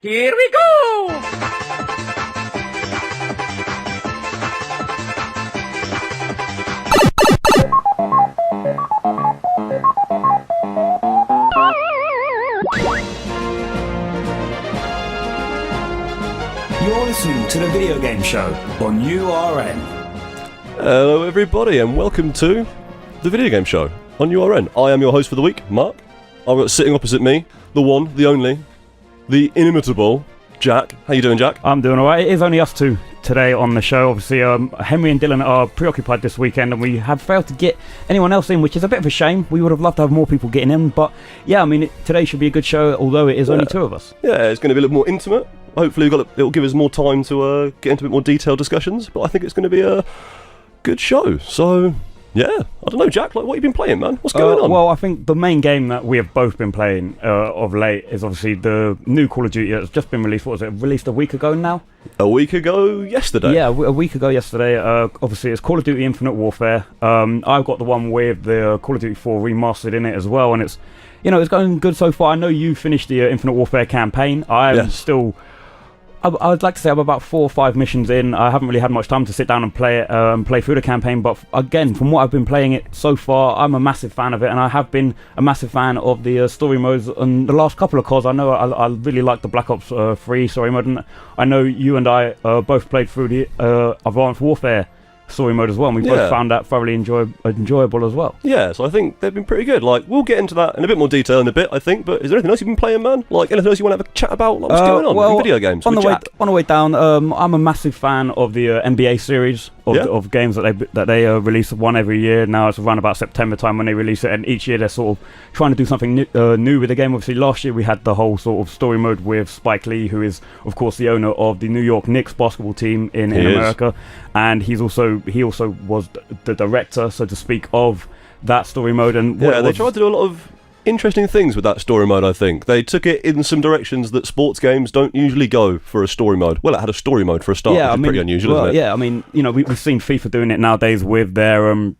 Here we go! You're listening to the video game show on URN. Hello everybody and welcome to the video game show on URN. I am your host for the week, Mark. I've got sitting opposite me, the one, the only, the inimitable Jack. How you doing, Jack? I'm doing alright. It is only us two today on the show. Obviously, Henry and Dylan are preoccupied this weekend and we have failed to get anyone else in, which is a bit of a shame. We would have loved to have more people getting in, but yeah, I mean, today should be a good show, although it is only two of us. Yeah, it's going to be a little more intimate. Hopefully it'll give us more time to get into a bit more detailed discussions, but I think it's going to be a good show. So, yeah, I don't know, Jack, what have you been playing, man? What's going on? Well, I think the main game that we have both been playing of late is obviously the new Call of Duty that's just been released. What was it, released a week ago now? A week ago yesterday? Yeah, a week ago yesterday. Obviously, it's Call of Duty Infinite Warfare. I've got the one with the Call of Duty 4 remastered in it as well, and it's going good so far. I know you finished the Infinite Warfare campaign. I'm still... I'd like to say I'm about 4 or 5 missions in. I haven't really had much time to sit down and play it, play through the campaign, but again, from what I've been playing it so far, I'm a massive fan of it, and I have been a massive fan of the story modes on the last couple of calls. I know I really like the Black Ops 3 story mode, and I know you and I both played through the Advanced Warfare story mode as well, and we both found that thoroughly enjoyable as well. Yeah, so I think they've been pretty good. Like, we'll get into that in a bit more detail in a bit, I think, but is there anything else you've been playing, man? Like, anything else you want to have a chat about? Like, what's going on in video games? On the way down, I'm a massive fan of the NBA series of games that they release one every year. Now it's around about September time when they release it, and each year they're sort of trying to do something new with the game. Obviously, last year we had the whole sort of story mode with Spike Lee, who is, of course, the owner of the New York Knicks basketball team in America, and he also was the director, so to speak, of that story mode. And they tried to do a lot of interesting things with that story mode. I think they took it in some directions that sports games don't usually go for a story mode. Well, it had a story mode for a start, which is pretty unusual, isn't it? Yeah, I mean, we've seen FIFA doing it nowadays with their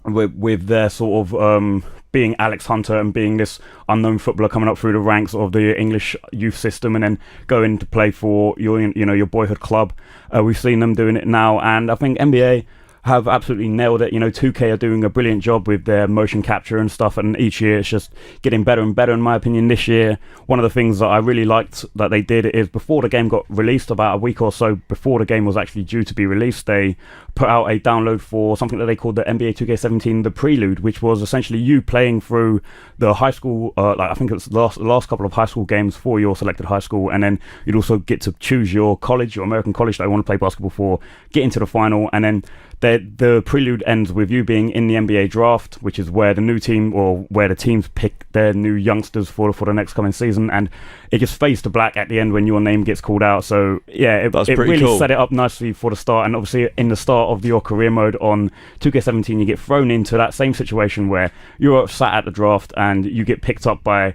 with their sort of being Alex Hunter and being this unknown footballer coming up through the ranks of the English youth system and then going to play for your boyhood club. We've seen them doing it now, and I think NBA have absolutely nailed it. 2K are doing a brilliant job with their motion capture and stuff, and each year it's just getting better and better, in my opinion. This year, one of the things that I really liked that they did is before the game got released, about a week or so before the game was actually due to be released, they put out a download for something that they called the NBA 2K17 The Prelude, which was essentially you playing through the high school, I think it's the last couple of high school games for your selected high school, and then you'd also get to choose your college, your American college that you want to play basketball for, get into the final, and then the prelude ends with you being in the NBA draft, which is where the new team, or where the teams pick their new youngsters for the next coming season, and it just fades to black at the end when your name gets called out. So yeah, it really cool. Set it up nicely for the start, and obviously in the start of your career mode on 2K17 you get thrown into that same situation where you're sat at the draft and you get picked up by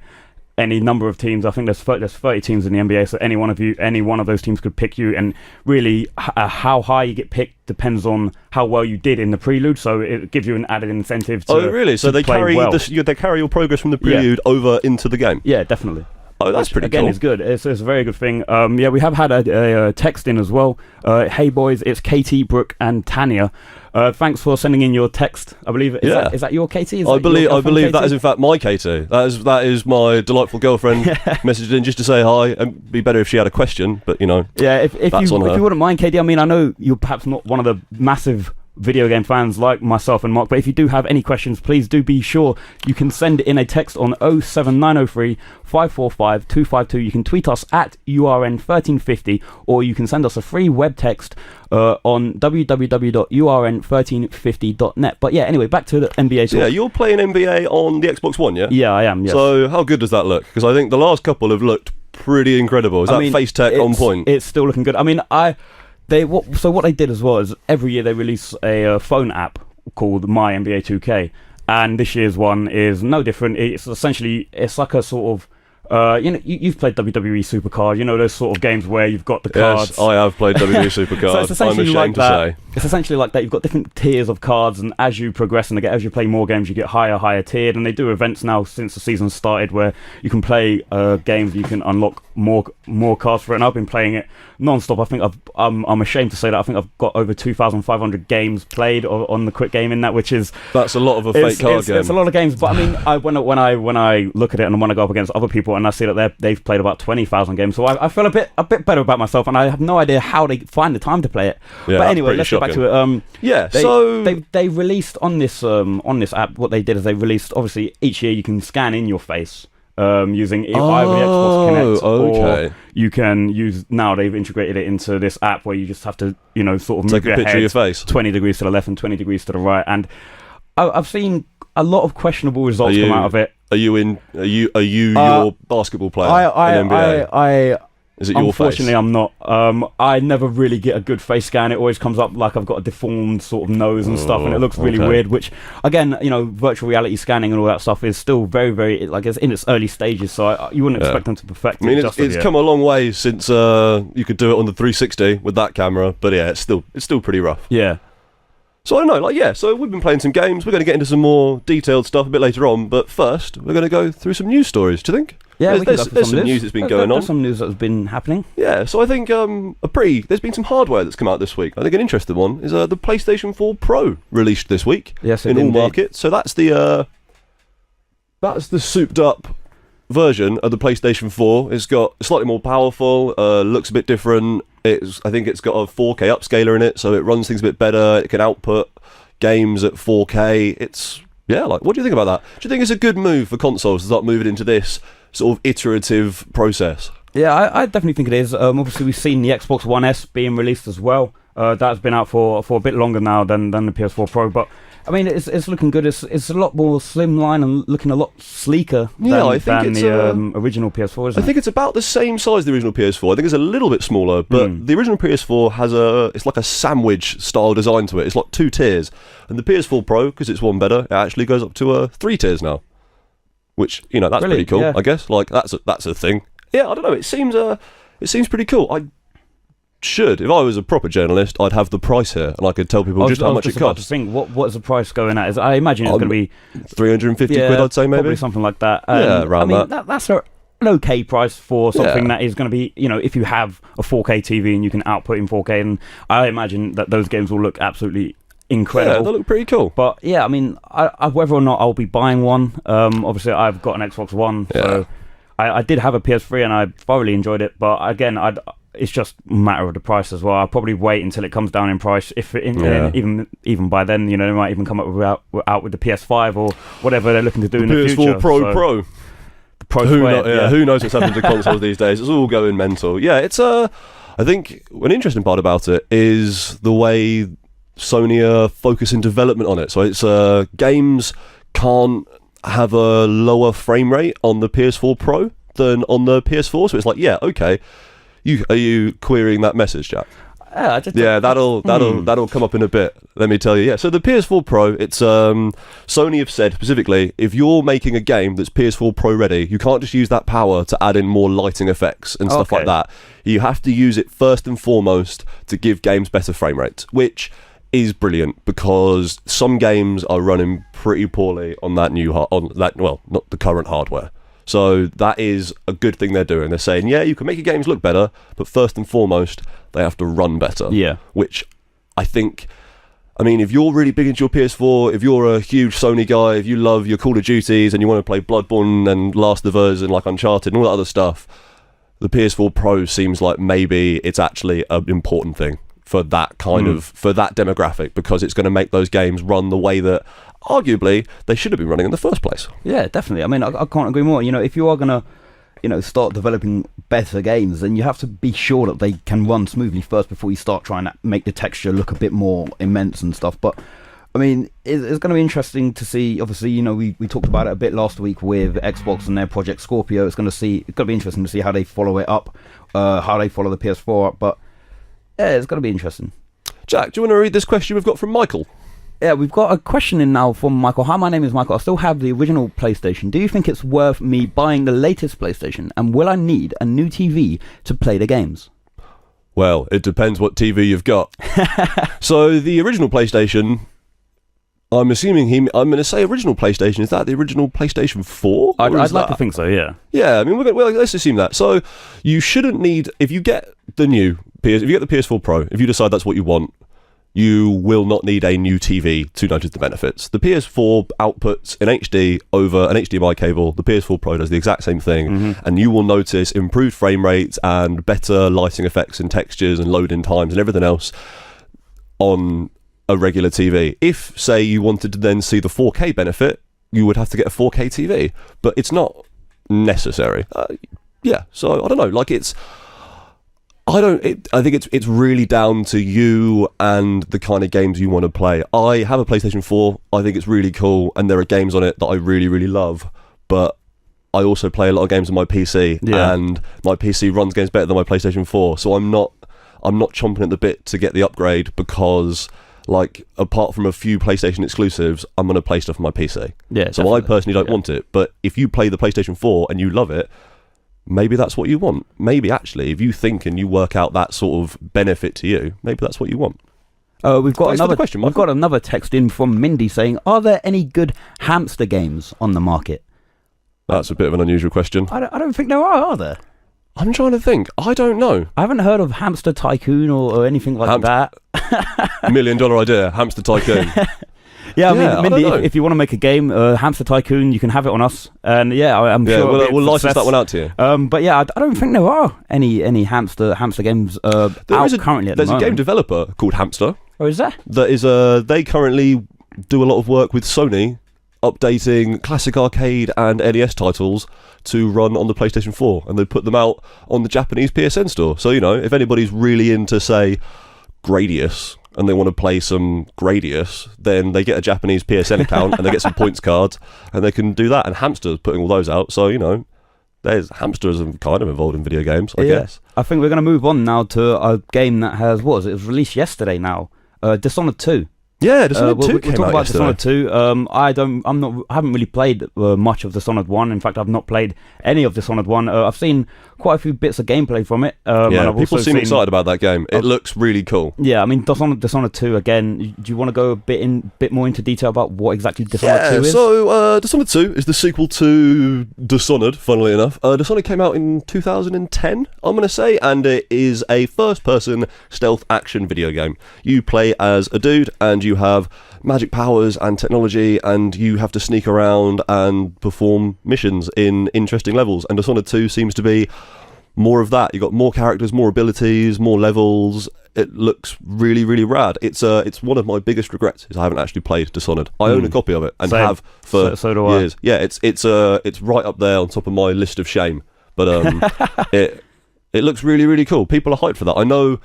any number of teams. I think there's 30 teams in the NBA, so any one of those teams could pick you, and really how high you get picked depends on how well you did in the prelude, so it gives you an added incentive to really? So they carry they carry your progress from the prelude over into the game? Yeah, definitely. Oh, that's pretty cool. Again, it's good. It's a very good thing. We have had a text in as well. Hey boys, it's Katie, Brooke and Tanya. Thanks for sending in your text. I believe is that your Katie? I believe that is in fact my Katie. That is my delightful girlfriend. Messaged in just to say hi. It'd be better if she had a question, but Yeah, if you wouldn't mind, Katie. I mean, I know you're perhaps not one of the massive video game fans like myself and Mark, but if you do have any questions, please do be sure you can send in a text on 07903 545 252. You can tweet us at URN1350, or you can send us a free web text on www.urn1350.net. But yeah, anyway, back to the NBA talk. Yeah, you're playing NBA on the Xbox One, yeah? Yeah, I am, yes. So how good does that look? Because I think the last couple have looked pretty incredible. Is that face tech on point? It's still looking good. I mean, what they did as well is every year they release a phone app called My NBA 2K, and this year's one is no different. It's like a sort of you've played WWE Supercard, those sort of games where you've got the cards. Yes, I have played WWE Supercard. So it's essentially I'm ashamed like that, to say. It's essentially like that. You've got different tiers of cards, and as you progress and as you play more games, you get higher tiered. And they do events now since the season started where you can play games. You can unlock more cards for it. And I've been playing it non-stop. I think I'm ashamed to say that I think I've got over 2,500 games played on the quick game in that, which is that's a lot of a fake card game. It's a lot of games, but I mean, when I look at it and when I go up against other people and I see that they've played about 20,000 games, so I feel a bit better about myself, and I have no idea how they find the time to play it. Yeah, but anyway, let's get back to it. They released on this app. What they did is they released, obviously each year you can scan in your face. Using either the Xbox Connect or you can use, now they've integrated it into this app where you just have to sort of move your head of your face 20 degrees to the left and 20 degrees to the right, and I've seen a lot of questionable results come out of it. Are you your basketball player in NBA? Is it your Unfortunately, face? I'm not. I never really get a good face scan. It always comes up like I've got a deformed sort of nose and stuff, and it looks really weird. Which, again, virtual reality scanning and all that stuff is still very, very it's in its early stages. So you wouldn't expect them to perfect it. I mean, it's come a long way since you could do it on the 360 with that camera, but yeah, it's still pretty rough. Yeah. So I don't know, so we've been playing some games. We're going to get into some more detailed stuff a bit later on, but first we're going to go through some news stories. Do you think? Yeah, there's some news that's been going on. There's some news that's been happening. Yeah, so I think there's been some hardware that's come out this week. I think an interesting one is the PlayStation 4 Pro released this week in all markets. So that's the souped up version of the PlayStation 4. It's got slightly more powerful, looks a bit different. I think it's got a 4K upscaler in it, so it runs things a bit better. It can output games at 4K. What do you think about that? Do you think it's a good move for consoles to start moving into this sort of iterative process? Yeah, I definitely think it is. Obviously, we've seen the Xbox One S being released as well. That's been out for a bit longer now than the PS4 Pro, but I mean, it's looking good. It's a lot more slimline and looking a lot sleeker than the original PS4, isn't it? I think it's about the same size as the original PS4. I think it's a little bit smaller, but the original PS4 has it's like a sandwich style design to it. It's like 2 tiers, and the PS4 Pro, because it's one better, it actually goes up to 3 tiers now, which that's pretty cool. Yeah. I guess that's a thing. Yeah, I don't know. It seems pretty cool. If I was a proper journalist, I'd have the price here, and I could tell people just how much it costs. What's the price going at? I imagine it's going to be 350 quid. I'd say maybe something like that. Around that's an okay price for something that is going to be, if you have a 4K TV and you can output in 4K, and I imagine that those games will look absolutely incredible. Yeah, they look pretty cool. But yeah, I mean, I whether or not I'll be buying one. Obviously, I've got an Xbox One, so I did have a PS3 and I thoroughly enjoyed it. But again, it's just a matter of the price as well. I'll probably wait until it comes down in price. Even by then, they might even come up out with the PS5 or whatever they're looking to do in the future. PS4 Pro. The Pro. Who knows what's happening to consoles these days? It's all going mental. Yeah, it's I think an interesting part about it is the way Sony are focusing development on it. So it's games can't have a lower frame rate on the PS4 Pro than on the PS4. So it's like, okay. Are you querying that message, Jack? That'll come up in a bit. Let me tell you. Yeah, so the PS4 Pro, it's Sony have said specifically, if you're making a game that's PS4 Pro ready, you can't just use that power to add in more lighting effects and stuff like that. You have to use it first and foremost to give games better frame rates, which is brilliant because some games are running pretty poorly on that not the current hardware. So that is a good thing they're doing. They're saying, you can make your games look better, but first and foremost, they have to run better. Yeah. Which I think, if you're really big into your PS4, if you're a huge Sony guy, if you love your Call of Duties and you want to play Bloodborne and Last of Us and like Uncharted and all that other stuff, the PS4 Pro seems like maybe it's actually an important thing for that kind of, for that demographic, because it's going to make those games run the way that arguably they should have been running in the first place. Yeah, definitely. I can't agree more. If you are going to start developing better games, then you have to be sure that they can run smoothly first before you start trying to make the texture look a bit more immense and stuff. But it's going to be interesting to see. Obviously, we talked about it a bit last week with Xbox and their Project Scorpio. It's going to be interesting to see how they follow it up, how they follow the PS4 up. But yeah, it's going to be interesting. Jack, do you want to read this question we've got from Michael? Yeah, we've got a question in now from Michael. Hi, my name is Michael. I still have the original PlayStation. Do you think it's worth me buying the latest PlayStation? And will I need a new TV to play the games? Well, it depends what TV you've got. So the original PlayStation, I'm going to say original PlayStation. Is that the original PlayStation 4? I'd like to think so, yeah. Yeah, I mean, let's assume that. So you shouldn't need, if you get the PS4 Pro, if you decide that's what you want, you will not need a new TV to notice the benefits. The PS4 outputs in HD over an HDMI cable. The PS4 Pro does the exact same thing, and you will notice improved frame rates and better lighting effects and textures and loading times and everything else on a regular TV. If, say, you wanted to then see the 4K benefit, you would have to get a 4K TV, but it's not necessary. So I don't know. Like I think it's really down to you and the kind of games you want to play. I have a PlayStation 4. I think it's really cool, and there are games on it that I really, really love. But I also play a lot of games on my PC, and my PC runs games better than my PlayStation 4. So I'm not chomping at the bit to get the upgrade because, like, apart from a few PlayStation exclusives, I'm going to play stuff on my PC. Yeah. So definitely. I personally don't want it. But if you play the PlayStation 4 and you love it, maybe that's what you want. Maybe actually, if you think and you work out that sort of benefit to you, maybe that's what you want. We've got Thanks for the question, We've Michael. got another text in from Mindy saying, "Are there any good hamster games on the market?" That's a bit of an unusual question. I don't think there are there? I'm trying to think. I don't know. I haven't heard of Hamster Tycoon or anything like that. $1 million idea, Hamster Tycoon. Yeah, I Yeah, mean, I Mindy, don't know. if you want to make a game, Hamster Tycoon, you can have it on us. And yeah, I'm Yeah, sure we'll license that one out to you. But yeah, I don't think there are any hamster games out currently at the There's a moment. game developer called Hamster. Oh, is there? That is they currently do a lot of work with Sony, updating classic arcade and NES titles to run on the PlayStation 4, and they put them out on the Japanese PSN store. So, you know, if anybody's really into, say, Gradius, and they want to play some Gradius, then they get a Japanese PSN account and they get some points cards, and they can do that. And Hamster's putting all those out, so, you know, there's Hamsters kind of involved in video games, I guess. I think we're going to move on now to a game that has, it was released yesterday now, Dishonored 2. Yeah, Dishonored 2 we'll came talk out about yesterday. Dishonored 2. I haven't really played much of Dishonored 1. In fact, I've not played any of Dishonored 1. I've seen quite a few bits of gameplay from it. And I've people also seem excited about that game. It looks really cool. Yeah, I mean, Dishonored 2, again, do you want to go a bit more into detail about what exactly Dishonored 2 is? So Dishonored 2 is the sequel to Dishonored, funnily enough. Dishonored came out in 2010, I'm going to say, and it is a first-person stealth action video game. You play as a dude, and you have magic powers and technology, and you have to sneak around and perform missions in interesting levels, and Dishonored 2 seems to be more of that. You've got more characters, more abilities, more levels. It looks really, really rad. It's one of my biggest regrets is I haven't actually played Dishonored. I own a copy of it and Same. have for So do years. Yeah, it's right up there on top of my list of shame. But it looks really, really cool. People are hyped for that. I know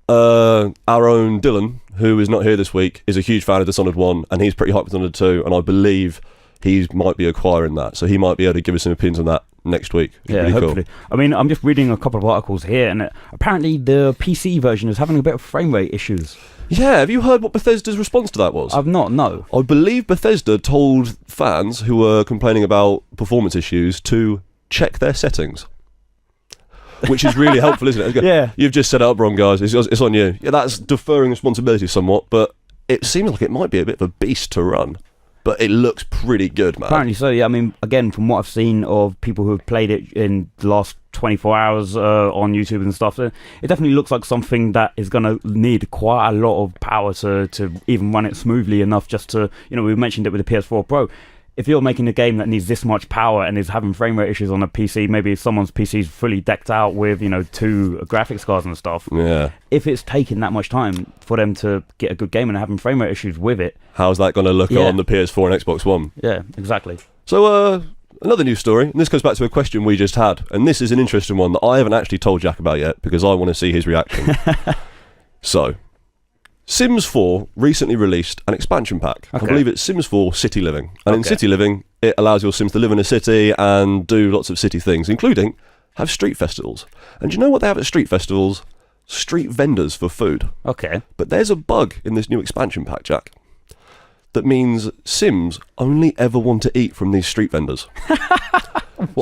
our own Dylan, who is not here this week, is a huge fan of Dishonored 1, and he's pretty hyped for Dishonored 2, and I believe he might be acquiring that, so he might be able to give us some opinions on that next week. It's Yeah, really hopefully. cool. I mean, I'm just reading a couple of articles here, and apparently the PC version is having a bit of frame rate issues. Yeah, have you heard what Bethesda's response to that was? I've not, no. I believe Bethesda told fans who were complaining about performance issues to check their settings. Which is really helpful, isn't it? Yeah. You've just set it up wrong, guys. It's on you. Yeah, that's deferring responsibility somewhat, but it seems like it might be a bit of a beast to run. But it looks pretty good, man. Apparently so, yeah. I mean, again, from what I've seen of people who have played it in the last 24 hours on YouTube and stuff, it definitely looks like something that is going to need quite a lot of power to even run it smoothly enough just to, we mentioned it with the PS4 Pro. If you're making a game that needs this much power and is having frame rate issues on a PC, maybe if someone's PC is fully decked out with, 2 graphics cards and stuff. Yeah. If it's taking that much time for them to get a good game and having frame rate issues with it. How's that going to look on the PS4 and Xbox One? Yeah, exactly. So, another news story, and this goes back to a question we just had, and this is an interesting one that I haven't actually told Jack about yet because I want to see his reaction. So, Sims 4 recently released an expansion pack. Okay. I believe it's Sims 4 City Living. And in Okay. City Living, it allows your Sims to live in a city and do lots of city things, including have street festivals. And do you know what they have at street festivals? Street vendors for food. Okay. But there's a bug in this new expansion pack, Jack. that means Sims only ever want to eat from these street vendors.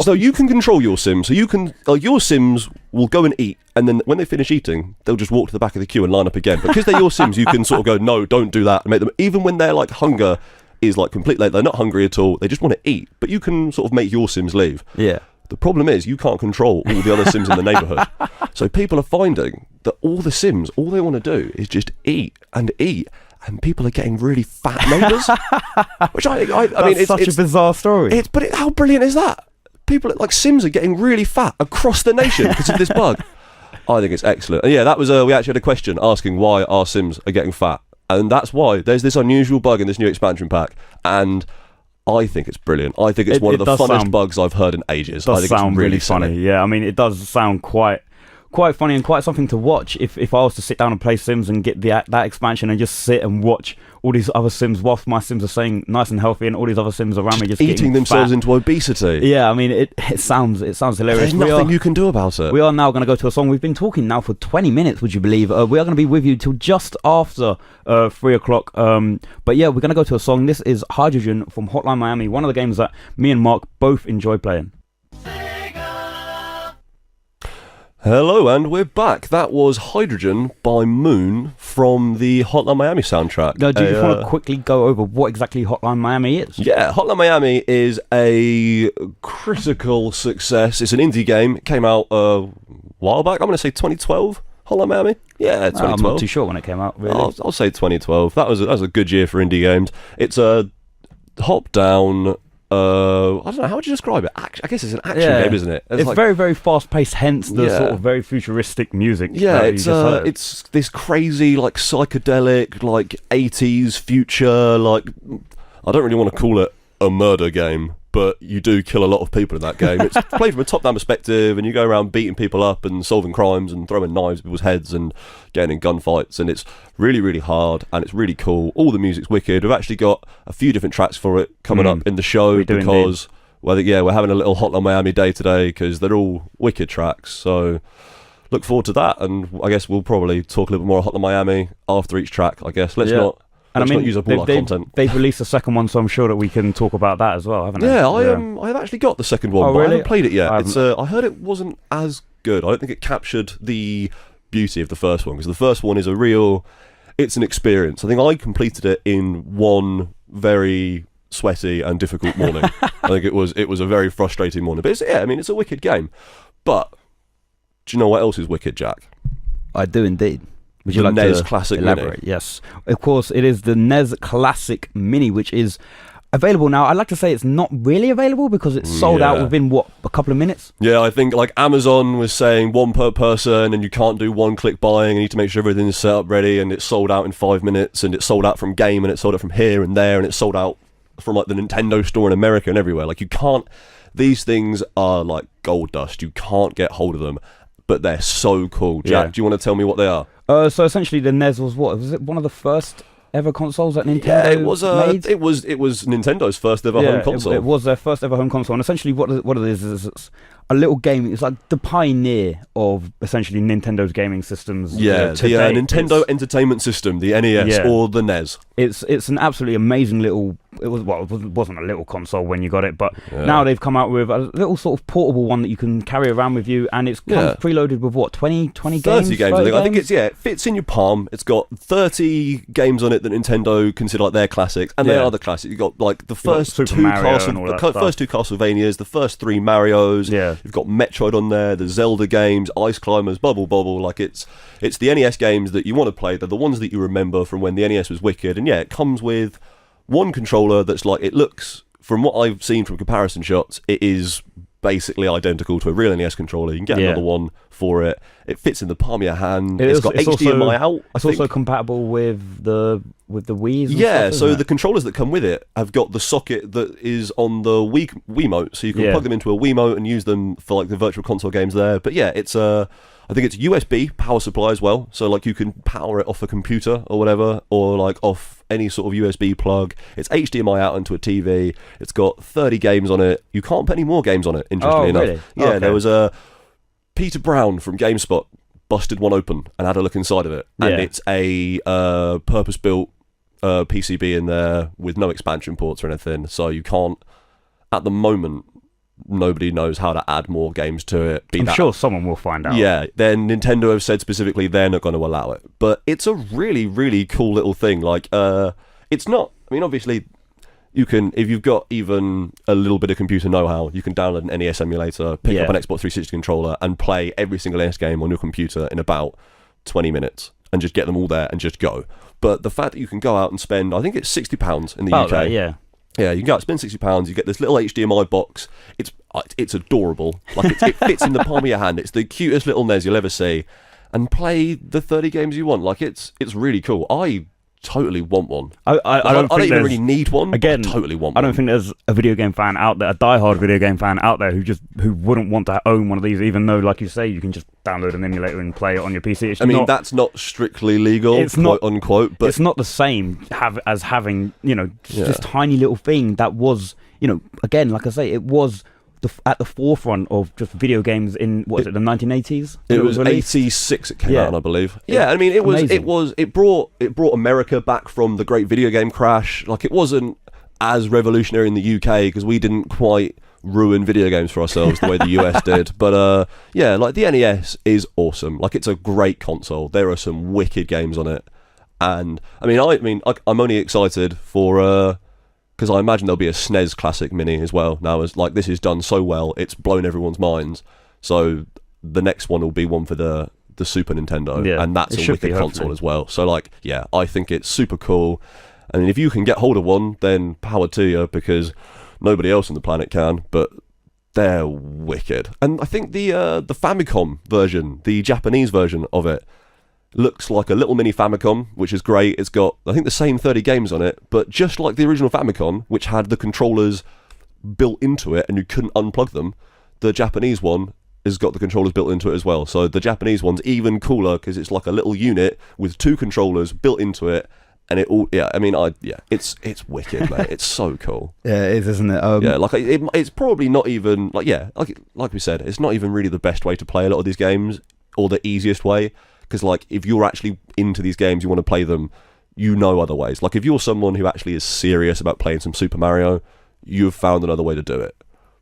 So you can control your Sims. So you can, your Sims will go and eat, and then when they finish eating, they'll just walk to the back of the queue and line up again. But because they're your Sims, you can sort of go, no, don't do that, and make them, even when they're like hunger is like completely, they're not hungry at all, they just want to eat, but you can sort of make your Sims leave. Yeah. The problem is you can't control all the other Sims in the neighbourhood. So people are finding that all the Sims, all they want to do is just eat, and people are getting really fat neighbours. Which I mean, it's such a bizarre story. How brilliant is that? People like Sims are getting really fat across the nation because of this bug. I think it's excellent. And yeah, that was we actually had a question asking why our Sims are getting fat, and that's why there's this unusual bug in this new expansion pack, and I think it's brilliant. I think it's one of the funnest bugs I've heard in ages. I think it's really funny. silly. Yeah, I mean, it does sound quite funny and quite something to watch. If I was to sit down and play Sims and get that expansion and just sit and watch all these other Sims whilst my Sims are staying nice and healthy, and all these other Sims around me just eating themselves fat. into obesity. Yeah, I mean, it sounds hilarious. There's nothing you can do about it. We are now going to go to a song. We've been talking now for 20 minutes, would you believe? We are going to be with you till just after 3 o'clock. But yeah, we're going to go to a song. This is Hydrogen from Hotline Miami, one of the games that me and Mark both enjoy playing. Hello, and we're back. That was Hydrogen by Moon from the Hotline Miami soundtrack. Now, do you just want to quickly go over what exactly Hotline Miami is? Yeah, Hotline Miami is a critical success. It's an indie game. It came out a while back. I'm going to say 2012. Hotline Miami? Yeah, 2012. I'm not too sure when it came out, really. I'll say 2012. That was a good year for indie games. It's a hop-down... I don't know, how would you describe it? I guess it's an action game, isn't it? It's like, very, very fast-paced, hence the sort of very futuristic music. Yeah, it's this crazy, like, psychedelic, like, 80s future, like, I don't really want to call it a murder game, but you do kill a lot of people in that game. It's played from a top-down perspective, and you go around beating people up and solving crimes and throwing knives at people's heads and getting in gunfights, and it's really, really hard, and it's really cool. All the music's wicked. We've actually got a few different tracks for it coming up in the show because, we're having a little Hotline Miami day today because they're all wicked tracks, so look forward to that, and I guess we'll probably talk a little bit more Hotline Miami after each track, I guess. Let's not use up all our content. They've released a second one, so I'm sure that we can talk about that as well, haven't they? Yeah, I've actually got the second one, but I haven't played it yet. I heard it wasn't as good. I don't think it captured the beauty of the first one, because the first one is it's an experience. I think I completed it in one very sweaty and difficult morning. I think it was a very frustrating morning. But it's a wicked game. But do you know what else is wicked, Jack? I do indeed. Would you the like NES to Classic elaborate? Mini? Yes, of course. It is the NES Classic Mini, which is available now. I'd like to say it's not really available because it's sold out within a couple of minutes. Yeah, I think like Amazon was saying one per person, and you can't do one-click buying. You need to make sure everything's set up ready, and it's sold out in 5 minutes, and it's sold out from Game, and it's sold out from here and there, and it's sold out from like the Nintendo store in America and everywhere. Like you can't. These things are like gold dust. You can't get hold of them, but they're so cool. Jack, do you want to tell me what they are? So essentially, the NES was it one of the first ever consoles that Nintendo made? It was Nintendo's first ever home console. It was their first ever home console, and essentially what it is it's a little game. It's like the pioneer of essentially Nintendo's gaming systems. Yeah, the Nintendo Entertainment System, the NES or the NES. It's an absolutely amazing little. It wasn't a little console when you got it, but now they've come out with a little sort of portable one that you can carry around with you, and it's comes preloaded with what 20 games. 30 games. I think it fits in your palm. It's got 30 games on it that Nintendo consider like their classics, and they are the classics. You got like the first two Castlevanias, the first 3 Marios. Yeah. You've got Metroid on there, the Zelda games, Ice Climbers, Bubble Bobble. Like it's the NES games that you want to play. They're the ones that you remember from when the NES was wicked. And it comes with one controller that's like, it looks, from what I've seen from comparison shots, it is basically identical to a real NES controller. You can get another one for it. It fits in the palm of your hand. It's got HDMI out. It's also compatible with the Wii's. Yeah, so the controllers that come with it have got the socket that is on the Wiimote, so you can plug them into a Wiimote and use them for like the virtual console games there. But it's I think it's USB power supply as well, so like you can power it off a computer or whatever, or like off any sort of USB plug. It's HDMI out onto a TV. It's got 30 games on it. You can't put any more games on it, interestingly enough. Really? Yeah, okay. There was Peter Brown from GameSpot busted one open and had a look inside of it, and it's a purpose-built PCB in there with no expansion ports or anything, so you can't, at the moment, nobody knows how to add more games to it. I'm sure someone will find out. Yeah, then Nintendo have said specifically they're not going to allow it. But it's a really, really cool little thing. Like, it's not, I mean, obviously, you can, if you've got even a little bit of computer know-how, you can download an NES emulator, pick up an Xbox 360 controller, and play every single NES game on your computer in about 20 minutes, and just get them all there and just go. But the fact that you can go out and spend, I think it's £60 in the UK. That, yeah. Yeah, you can go out and spend £60, you get this little HDMI box. It's adorable. Like, it fits in the palm of your hand. It's the cutest little NES you'll ever see. And play the 30 games you want. Like, it's really cool. I totally want one. I don't even really need one. Again, I totally want one. I don't think there's a video game fan out there, a diehard video game fan out there who wouldn't want to own one of these, even though, like you say, you can just download an emulator and play it on your PC. That's not strictly legal, quote unquote, but it's not the same as having, this tiny little thing that was, again, like I say, it was at the forefront of just video games in the 1980s. It was 86 it came out, I believe. Yeah, I mean, it brought America back from the great video game crash. Like, it wasn't as revolutionary in the UK because we didn't quite ruin video games for ourselves the way the US did. But like, the NES is awesome. Like, it's a great console. There are some wicked games on it, and I'm only excited for because I imagine there'll be a SNES Classic Mini as well. Now, as like, this is done so well, it's blown everyone's minds. So the next one will be one for the Super Nintendo, and that's a wicked console as well. So, like, yeah, I think it's super cool. And if you can get hold of one, then power to you, because nobody else on the planet can. But they're wicked. And I think the Famicom version, the Japanese version of it, looks like a little mini Famicom, which is great. It's got, I think, the same 30 games on it, but just like the original Famicom, which had the controllers built into it and you couldn't unplug them, the Japanese one has got the controllers built into it as well. So the Japanese one's even cooler because it's like a little unit with 2 controllers built into it, and it all, it's wicked, mate. It's so cool. Yeah, it is, isn't it? It's probably not even like we said, it's not even really the best way to play a lot of these games, or the easiest way. Because, like, if you're actually into these games, you want to play them, other ways. Like, if you're someone who actually is serious about playing some Super Mario, you've found another way to do it.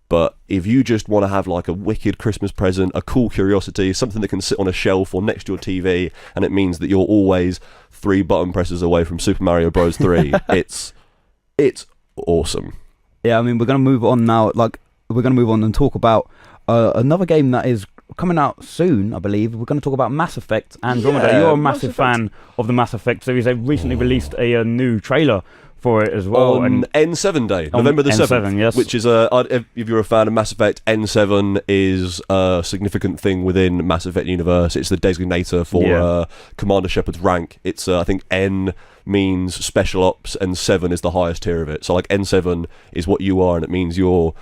But if you just want to have, like, a wicked Christmas present, a cool curiosity, something that can sit on a shelf or next to your TV, and it means that you're always 3 button presses away from Super Mario Bros. 3, it's awesome. Yeah, I mean, we're going to move on now. Like, we're going to move on and talk about another game that is coming out soon, I believe. We're going to talk about Mass Effect Andromeda. You're a massive fan of the Mass Effect series. They've recently released a new trailer for it as well. On N7 Day, November the 7th, yes. Which is, if you're a fan of Mass Effect, N7 is a significant thing within Mass Effect universe. It's the designator for Commander Shepard's rank. It's, I think, N means Special Ops, and 7 is the highest tier of it. So, like, N7 is what you are, and it means you're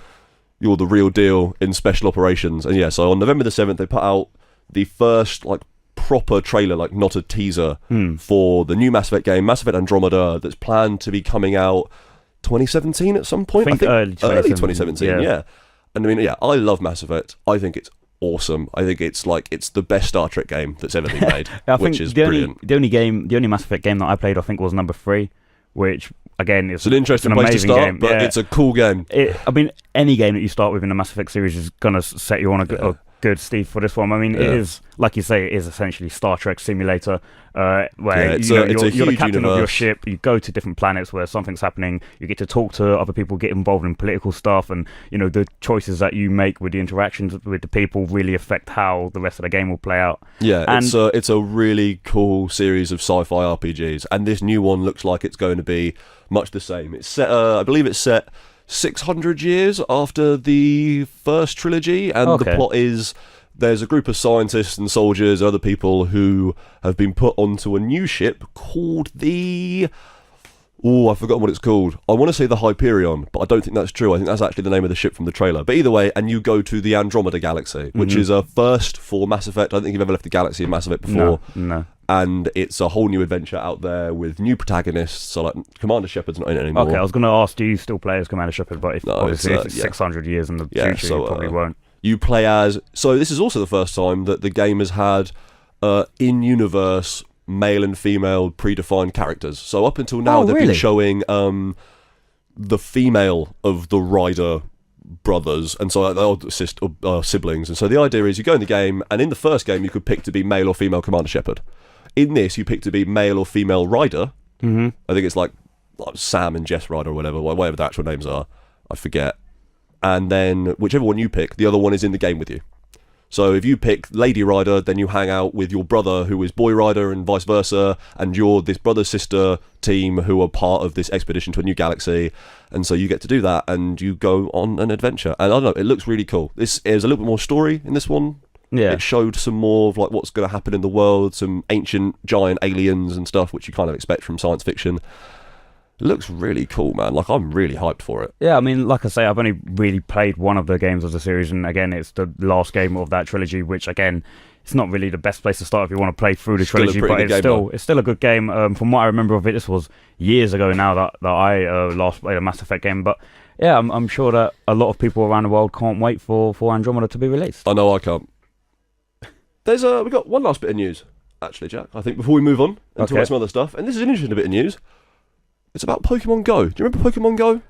the real deal in special operations. And yeah, so on November the 7th, they put out the first, like, proper trailer, like, not a teaser, for the new Mass Effect game, Mass Effect Andromeda, that's planned to be coming out 2017 at some point. I think early 2017, yeah. And I mean, yeah, I love Mass Effect. I think it's awesome. I think it's the best Star Trek game that's ever been made, which is brilliant. The only Mass Effect game that I played, I think, was number 3, which, again, it's an interesting place to start, game. But it's a cool game. I mean, any game that you start with in the Mass Effect series is going to set you on a good Steve for this one. I mean, it is, like you say, it is essentially Star Trek simulator, where you're the captain of your ship. You go to different planets where something's happening. You get to talk to other people, get involved in political stuff, and the choices that you make with the interactions with the people really affect how the rest of the game will play out. Yeah, and it's a really cool series of sci-fi RPGs, and this new one looks like it's going to be much the same. It's set, I believe it's set 600 years after the first trilogy, and the plot is there's a group of scientists and soldiers, other people who have been put onto a new ship called the... I've forgotten what it's called. I want to say the Hyperion, but I don't think that's true. I think that's actually the name of the ship from the trailer. But either way, and you go to the Andromeda Galaxy, which is a first for Mass Effect. I don't think you've ever left the galaxy in Mass Effect before. No. And it's a whole new adventure out there with new protagonists. So, like, Commander Shepard's not in it anymore. Okay, I was going to ask, do you still play as Commander Shepard? But if it's 600 years in the future, you probably won't. You play as... So this is also the first time that the game has had in-universe male and female predefined characters. So up until now, they've been showing the female of the rider brothers, and so their older siblings. And so the idea is you go in the game, and in the first game you could pick to be male or female Commander Shepard. In this, you pick to be male or female rider. I think it's like Sam and Jess Rider or whatever their actual names are. I forget. And then whichever one you pick, the other one is in the game with you. So if you pick Lady Rider, then you hang out with your brother who is Boy Rider and vice versa, and you're this brother-sister team who are part of this expedition to a new galaxy, and so you get to do that, and you go on an adventure. And I don't know, it looks really cool. This is a little bit more story in this one. Yeah. It showed some more of like what's going to happen in the world, some ancient giant aliens and stuff, which you kind of expect from science fiction. It looks really cool, man. Like, I'm really hyped for it. Yeah, I mean, like I say, I've only really played one of the games of the series, and again, it's the last game of that trilogy, which, again, it's not really the best place to start if you want to play through the trilogy, but it's still a good game. From what I remember of it, this was years ago now that I last played a Mass Effect game, but yeah, I'm sure that a lot of people around the world can't wait for Andromeda to be released. I know I can't. We've got one last bit of news, actually, Jack, I think, before we move on and talk about some other stuff, and this is an interesting bit of news. It's about Pokemon Go. Do you remember Pokemon Go? Do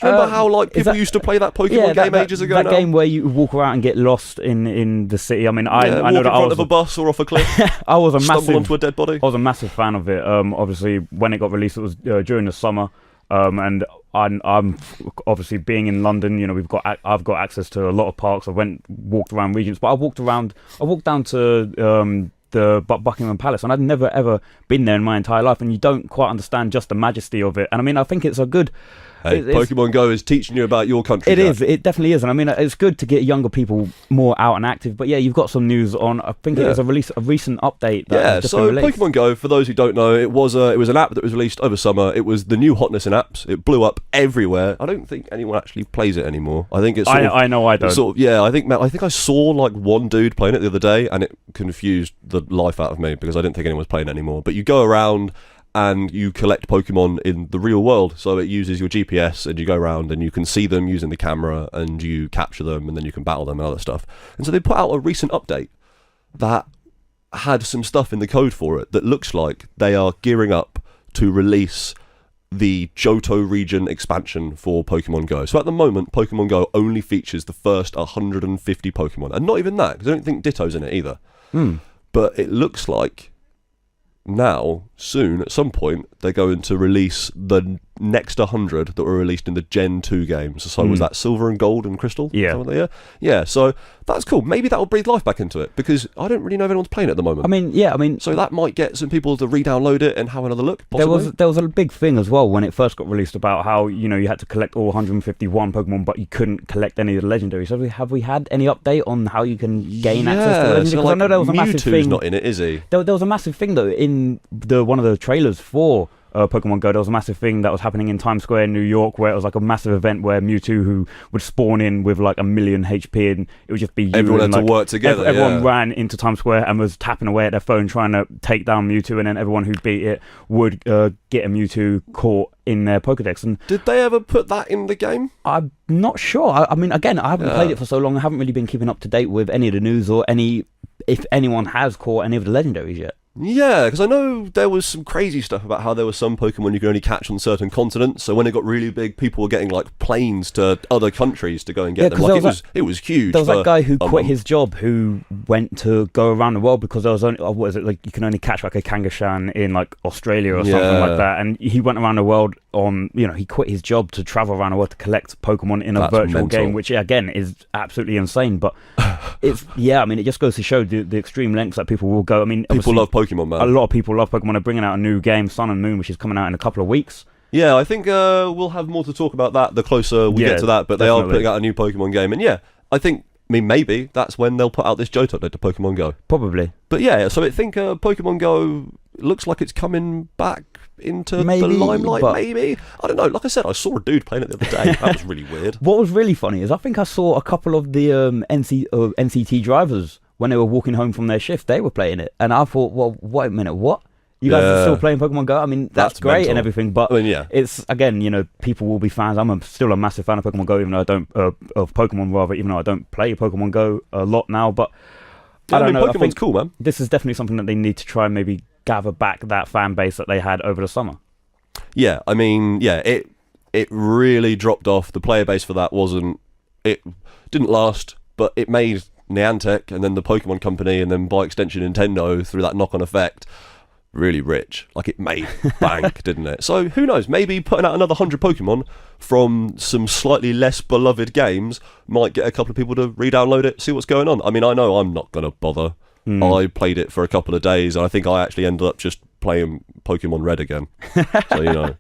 you remember how like people used to play that Pokemon game ages ago? That game where you walk around and get lost in the city. I mean, I know that I was in front of a bus or off a cliff. I was a stumble onto a dead body. I was a massive fan of it. Obviously, when it got released, it was during the summer. And I'm obviously being in London. You know, I've got access to a lot of parks. I walked around Regents, but I walked down to the Buckingham Palace, and I'd never ever been there in my entire life, and you don't quite understand just the majesty of it. And I mean, I think it's a good Pokemon Go is teaching you about your country. It definitely is, and I mean, it's good to get younger people more out and active. But yeah, you've got some news on. I think it was a recent update. So Pokemon Go, for those who don't know, it was an app that was released over summer. It was the new hotness in apps. It blew up everywhere. I don't think anyone actually plays it anymore. I think it's. I know I don't. I think I saw like one dude playing it the other day, and it confused the life out of me because I didn't think anyone was playing it anymore. But you go around and you collect Pokemon in the real world, so it uses your GPS, and you go around and you can see them using the camera, and you capture them, and then you can battle them and other stuff. And so they put out a recent update that had some stuff in the code for it that looks like they are gearing up to release the Johto region expansion for Pokemon Go. So at the moment, Pokemon Go only features the first 150 Pokemon, and not even that, because I don't think Ditto's in it either. But it looks like now, soon, at some point, they're going to release the next 100 that were released in the Gen 2 games. So was that Silver and Gold and Crystal? Yeah, so that's cool. Maybe that'll breathe life back into it, because I don't really know if anyone's playing it at the moment. I mean... So that might get some people to re-download it and have another look, possibly. There was a big thing as well when it first got released about how, you know, you had to collect all 151 Pokemon, but you couldn't collect any of the legendaries. So have we had any update on how you can gain access to the legendaries? So I know there was a massive Mewtwo's thing. not in it, is he? There was a massive thing, though, in one of the trailers for Pokemon Go. There was a massive thing that was happening in Times Square in New York, where it was like a massive event where Mewtwo, who would spawn in with like 1 million HP, and it would just be everyone had to work together. Everyone ran into Times Square and was tapping away at their phone trying to take down Mewtwo, and then everyone who beat it would get a Mewtwo caught in their Pokedex. And did they ever put that in the game? I'm not sure. I mean, again, I haven't played it for so long. I haven't really been keeping up to date with any of the news or if anyone has caught any of the legendaries yet. Yeah, because I know there was some crazy stuff about how there were some Pokemon you could only catch on certain continents. So when it got really big, people were getting like planes to other countries to go and get them. Like it was huge. There was that guy who quit his job who went to go around the world because there was only you can only catch like a Kangaskhan in like Australia or something like that. And he went around the world he quit his job to travel around the world to collect Pokemon in a virtual game, which again is absolutely insane. But it just goes to show the extreme lengths that people will go. I mean, people love Pokemon, man. A lot of people love Pokemon. They're bringing out a new game, Sun and Moon, which is coming out in a couple of weeks. Yeah, I think we'll have more to talk about that the closer we get to that. But they are putting out a new Pokemon game, and I think maybe that's when they'll put out this Johto update to Pokemon Go. Probably. But so I think Pokemon Go looks like it's coming back into the limelight, maybe. I don't know. Like I said, I saw a dude playing it the other day. That was really weird. What was really funny is I think I saw a couple of the NCT drivers when they were walking home from their shift. They were playing it, and I thought, well, wait a minute, what? You guys are still playing Pokemon Go? I mean, that's great mental. And everything, but it's, again, people will be fans. I'm still a massive fan of Pokemon Go, even though I don't, of Pokemon rather, even though I don't play Pokemon Go a lot now, but I don't know. I Pokemon's think cool, man. this is definitely something that they need to try and maybe gather back that fan base that they had over the summer. Yeah, I mean, yeah, it really dropped off. The player base for that it didn't last, but it made Niantic and then the Pokemon Company and then by extension Nintendo through that knock-on effect really rich. Like, it made bank, didn't it? So who knows, maybe putting out another 100 Pokemon from some slightly less beloved games might get a couple of people to re-download it, see what's going on. I mean, I know I'm not going to bother. I played it for a couple of days and I think I actually ended up just playing Pokemon Red again. So,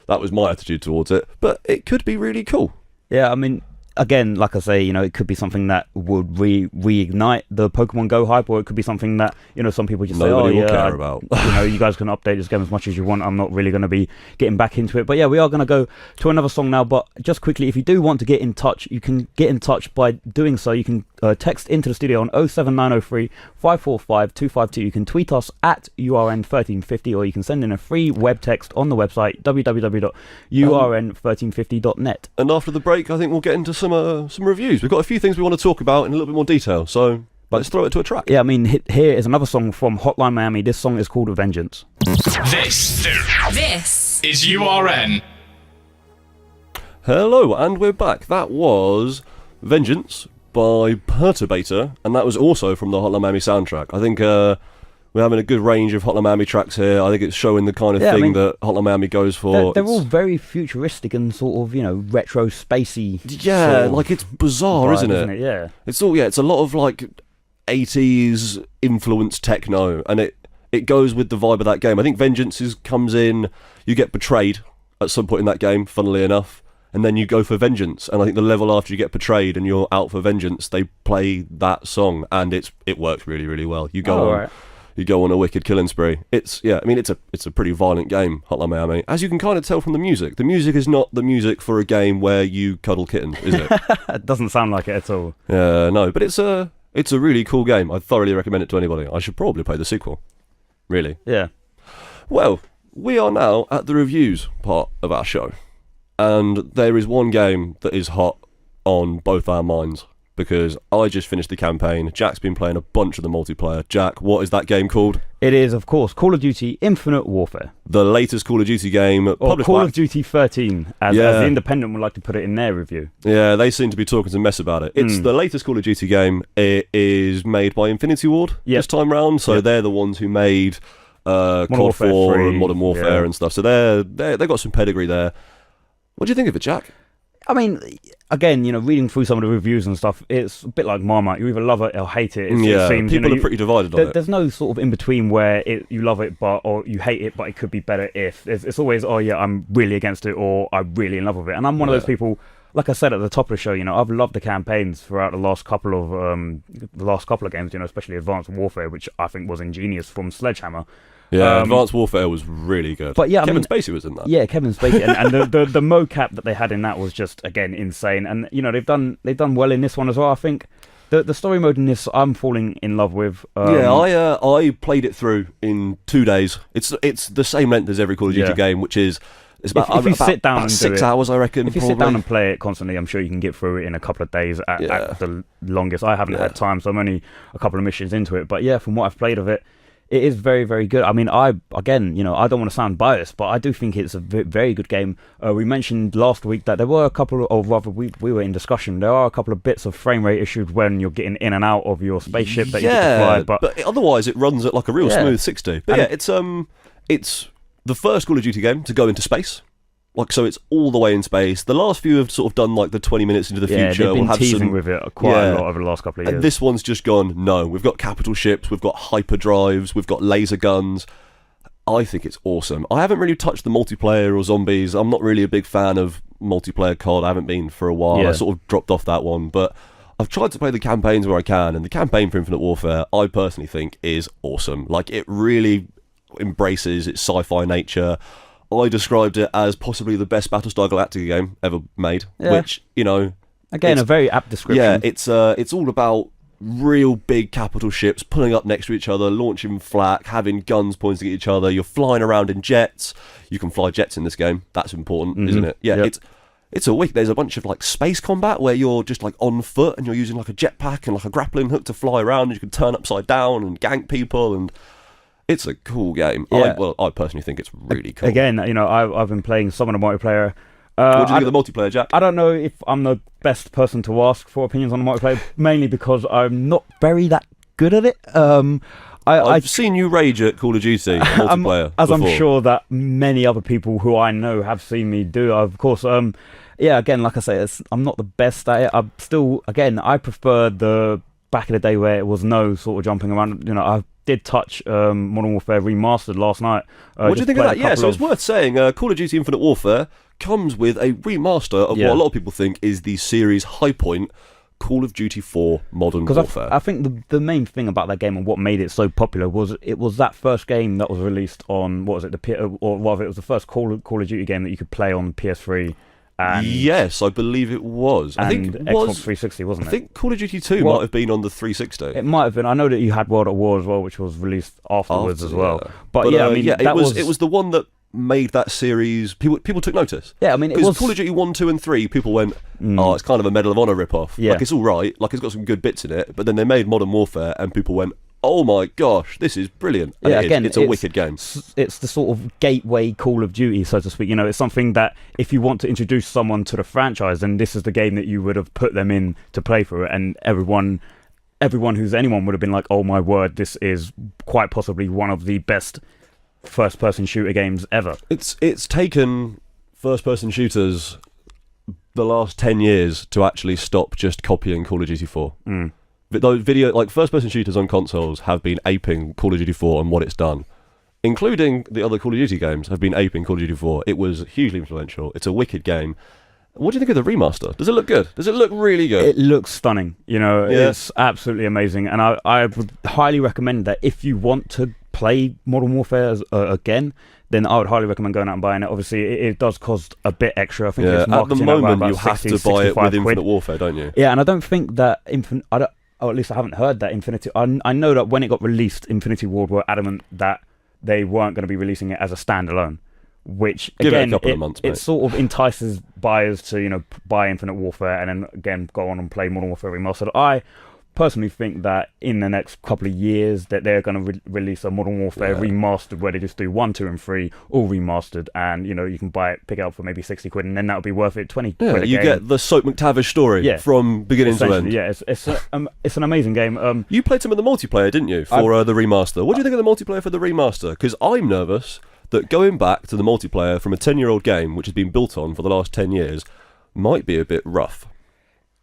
that was my attitude towards it, but it could be really cool. Yeah, I mean, again, like I say, it could be something that would reignite the Pokemon Go hype, or it could be something that, some people just Nobody say, will care about. You guys can update this game as much as you want. I'm not really going to be getting back into it. But yeah, we are going to go to another song now. But just quickly, if you do want to get in touch, you can get in touch by doing so. You can text into the studio on 07903 545 252. You can tweet us at URN1350, or you can send in a free web text on the website www.urn1350.net. And after the break, I think we'll get into some reviews. We've got a few things we want to talk about in a little bit more detail, so let's throw it to a track. Yeah, I mean, here is another song from Hotline Miami. This song is called Vengeance. This is URN. Hello, and we're back. That was Vengeance by Perturbator, and that was also from the Hotline Miami soundtrack. I think we're having a good range of Hotline Miami tracks here. I think it's showing the kind of thing that Hotline Miami goes for. They're all very futuristic and sort of, retro spacey. Yeah, like it's bizarre, isn't it? Yeah. It's a lot of like 80s influenced techno, and it goes with the vibe of that game. I think Vengeance comes in, you get betrayed at some point in that game, funnily enough, and then you go for vengeance. And I think the level after you get betrayed and you're out for vengeance, they play that song, and it works really, really well. You go on a wicked killing spree. It's a pretty violent game, Hotline Miami. As you can kind of tell from the music. The music is not the music for a game where you cuddle kittens, is it? It doesn't sound like it at all. No, but it's a really cool game. I'd thoroughly recommend it to anybody. I should probably play the sequel. Really. Yeah. Well, we are now at the reviews part of our show. And there is one game that is hot on both our minds, because I just finished the campaign. Jack's been playing a bunch of the multiplayer. Jack, what is that game called? It is, of course, Call of Duty Infinite Warfare. The latest Call of Duty game. Or Call of Duty 13, as The Independent would like to put it in their review. Yeah, they seem to be talking some mess about it. It's the latest Call of Duty game. It is made by Infinity Ward this time round, so they're the ones who made COD 4 and Modern Warfare and stuff. So they've got some pedigree there. What do you think of it, Jack? I mean, again, reading through some of the reviews and stuff, it's a bit like Marmite. You either love it or hate it. It seems, people are pretty divided on it. There's no sort of in between where you love it or you hate it, but it could be better if. It's always, I'm really against it, or I'm really in love with it. And I'm one of those people, like I said at the top of the show, I've loved the campaigns throughout the last couple of games, especially Advanced Warfare, which I think was ingenious from Sledgehammer. Yeah, Advanced Warfare was really good. But yeah, Kevin Spacey was in that. Yeah, Kevin Spacey, and the mocap that they had in that was just, again, insane. And they've done well in this one as well. I think the story mode in this, I'm falling in love with. I played it through in 2 days. It's the same length as every Call of Duty game, which is it's about if you sit down and 6 hours, I reckon. If you sit down and play it constantly, I'm sure you can get through it in a couple of days at the longest. I haven't had time, so I'm only a couple of missions into it. But yeah, from what I've played of it, it is very, very good. I mean, I don't want to sound biased, but I do think it's a very good game. We mentioned last week that there were a couple we were in discussion. There are a couple of bits of frame rate issues when you're getting in and out of your spaceship that you get to fly. But otherwise, it runs at like a real smooth 60. But it's the first Call of Duty game to go into space. So it's all the way in space. The last few have sort of done like the 20 minutes into the future. They've been teasing with it quite a lot over the last couple of years. And this one's just gone, no, we've got capital ships, we've got hyperdrives, we've got laser guns. I think it's awesome. I haven't really touched the multiplayer or zombies. I'm not really a big fan of multiplayer COD. I haven't been for a while. I sort of dropped off that one. But I've tried to play the campaigns where I can, and the campaign for Infinite Warfare, I personally think, is awesome. Like, it really embraces its sci-fi nature. I described it as possibly the best Battlestar Galactica game ever made, which, again, a very apt description. Yeah, it's all about real big capital ships pulling up next to each other, launching flak, having guns pointing at each other. You're flying around in jets. You can fly jets in this game. That's important, isn't it? Yeah, It's a week. There's a bunch of like space combat where you're just like on foot and you're using like a jetpack and like a grappling hook to fly around, and you can turn upside down and gank people, and it's a cool game. Yeah. I personally think it's really cool. Again, I've been playing some of the multiplayer. What do you think of the multiplayer, Jack? I don't know if I'm the best person to ask for opinions on the multiplayer, mainly because I'm not that good at it. I've seen you rage at Call of Duty multiplayer as before. I'm sure that many other people who I know have seen me do. Of course, again, like I say, I'm not the best at it. I'm still, again, I prefer the back in the day where it was no sort of jumping around. I did touch Modern Warfare Remastered last night. What do you think of that? Yeah, so it's worth saying Call of Duty Infinite Warfare comes with a remaster of what a lot of people think is the series high point, Call of Duty 4 Modern Warfare. I think the main thing about that game and what made it so popular was it was that first game that was released on, what was it, or rather it was the first Call of Duty game that you could play on PS3. And yes, I believe it was. I think it was Xbox 360, wasn't it? I think Call of Duty 2 might have been on the 360. It might have been. I know that you had World at War as well, which was released afterwards as well. Yeah. But yeah, I mean, it was the one that made that series. People took notice. Yeah, I mean, it was was Call of Duty 1, 2, and 3. People went, oh, it's kind of a Medal of Honor ripoff. Yeah. Like it's all right. Like it's got some good bits in it. But then they made Modern Warfare, and people went, oh my gosh, this is brilliant. And yeah, it's a wicked game. It's the sort of gateway Call of Duty, so to speak. It's something that if you want to introduce someone to the franchise, then this is the game that you would have put them in to play through it, and anyone would have been like, oh my word, this is quite possibly one of the best first-person shooter games ever. It's taken first-person shooters the last 10 years to actually stop just copying Call of Duty 4. But those first-person shooters on consoles have been aping Call of Duty 4 and what it's done, including the other Call of Duty games have been aping Call of Duty 4. It was hugely influential. It's a wicked game. What do you think of the remaster? Does it look good? Does it look really good? It looks stunning. It's absolutely amazing, and I would highly recommend that if you want to play Modern Warfare again, then I would highly recommend going out and buying it. Obviously, it does cost a bit extra. I think it's at the marketing moment around you about have 60, to buy it with 65 quid. Infinite Warfare, don't you? Yeah, and I don't think that or at least I haven't heard that Infinity. I know that when it got released, Infinity Ward were adamant that they weren't going to be releasing it as a standalone. Which Give again, it a couple of months, mate. It sort of entices buyers to buy Infinite Warfare and then again go on and play Modern Warfare Remastered. I personally think that in the next couple of years that they're going to release a Modern Warfare Remastered where they just do 1, 2, and 3 all remastered, and you can buy it, pick it up for maybe 60 quid, and then that'll be worth it 20 quid a you game. get the Soap McTavish story from beginning to end. Yeah, it's an amazing game. You played some of the multiplayer, didn't you, for the remaster? What do you think of the multiplayer for the remaster? Because I'm nervous that going back to the multiplayer from a 10-year-old game, which has been built on for the last 10 years, might be a bit rough.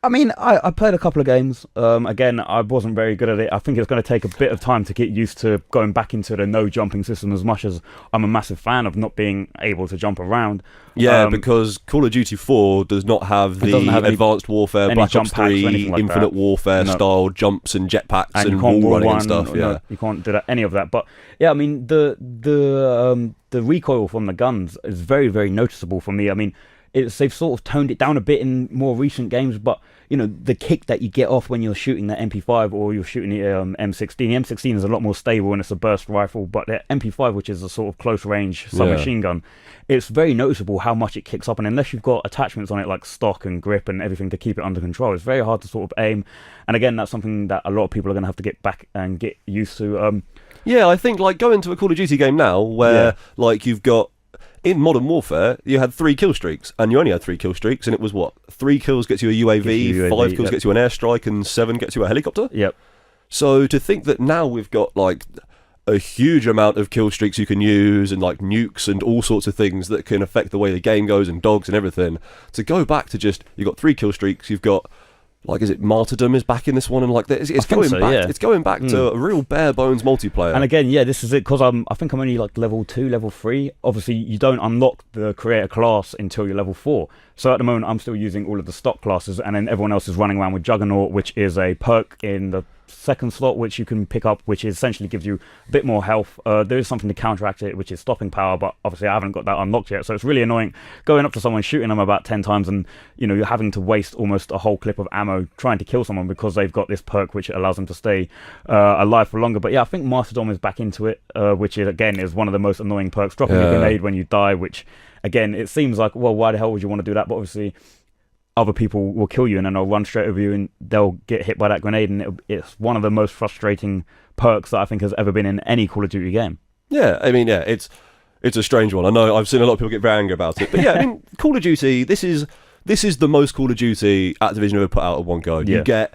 I mean, I played a couple of games. Again, I wasn't very good at it. I think it's going to take a bit of time to get used to going back into the no jumping system, as much as I'm a massive fan of not being able to jump around. Yeah, because Call of Duty 4 does not have the Advanced Warfare, Black Ops 3, like Infinite Warfare style jumps and jetpacks and wall running and stuff. No, you can't do any of that. But yeah, I mean, the recoil from the guns is very, very noticeable for me. I mean, they've sort of toned it down a bit in more recent games, but the kick that you get off when you're shooting the MP5 or you're shooting the M16. The M16 is a lot more stable and it's a burst rifle, but the MP5, which is a sort of close range submachine gun, it's very noticeable how much it kicks up, and unless you've got attachments on it like stock and grip and everything to keep it under control, it's very hard to sort of aim. And again, that's something that a lot of people are going to have to get back and get used to. Yeah, I think like going to a Call of Duty game now where like you've got, in Modern Warfare, you had 3 kill streaks, and you only had 3 kill streaks, and it was what? 3 kills gets you a UAV, 5 kills gets you an airstrike, and 7 gets you a helicopter? Yep. So to think that now we've got like a huge amount of kill streaks you can use, and like nukes and all sorts of things that can affect the way the game goes, and dogs and everything, to go back to just, you've got 3 kill streaks, you've got, like, is it Martyrdom is back in this one, and like it's going back. Yeah. It's going back to a real bare bones multiplayer. And again, this is it, because I think I'm only like level 2, level 3. Obviously, you don't unlock the creator class until you're level 4. So at the moment, I'm still using all of the stock classes, and then everyone else is running around with Juggernaut, which is a perk in the second slot, which you can pick up, which essentially gives you a bit more health. There is something to counteract it, which is stopping power, but obviously I haven't got that unlocked yet, so it's really annoying going up to someone, shooting them about 10 times, and you're having to waste almost a whole clip of ammo trying to kill someone because they've got this perk which allows them to stay alive for longer. But yeah, I think Martyrdom is back into it, which is again is one of the most annoying perks, dropping a grenade when you die, which again, it seems like, well, why the hell would you want to do that? But obviously, other people will kill you, and then they'll run straight over you, and they'll get hit by that grenade. And it's one of the most frustrating perks that I think has ever been in any Call of Duty game. Yeah, I mean, yeah, it's a strange one. I know I've seen a lot of people get very angry about it, but yeah, I mean, Call of Duty. This is the most Call of Duty Activision ever put out at one go. Yeah. You get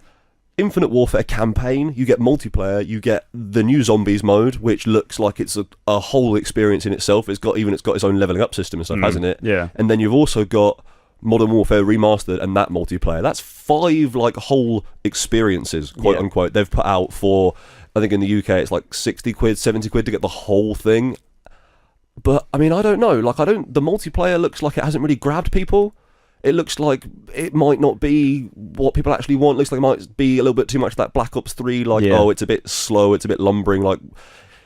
Infinite Warfare campaign, you get multiplayer, you get the new zombies mode, which looks like it's a whole experience in itself. It's got its own leveling up system and stuff, hasn't it? Yeah. And then you've also got Modern Warfare Remastered and that multiplayer. That's 5 like whole experiences, quote unquote, they've put out for, I think in the UK it's like 60 quid, 70 quid to get the whole thing. But I mean, I don't know. Like, the multiplayer looks like it hasn't really grabbed people. It looks like it might not be what people actually want. It looks like it might be a little bit too much that Black Ops 3, like, oh, it's a bit slow, it's a bit lumbering, like,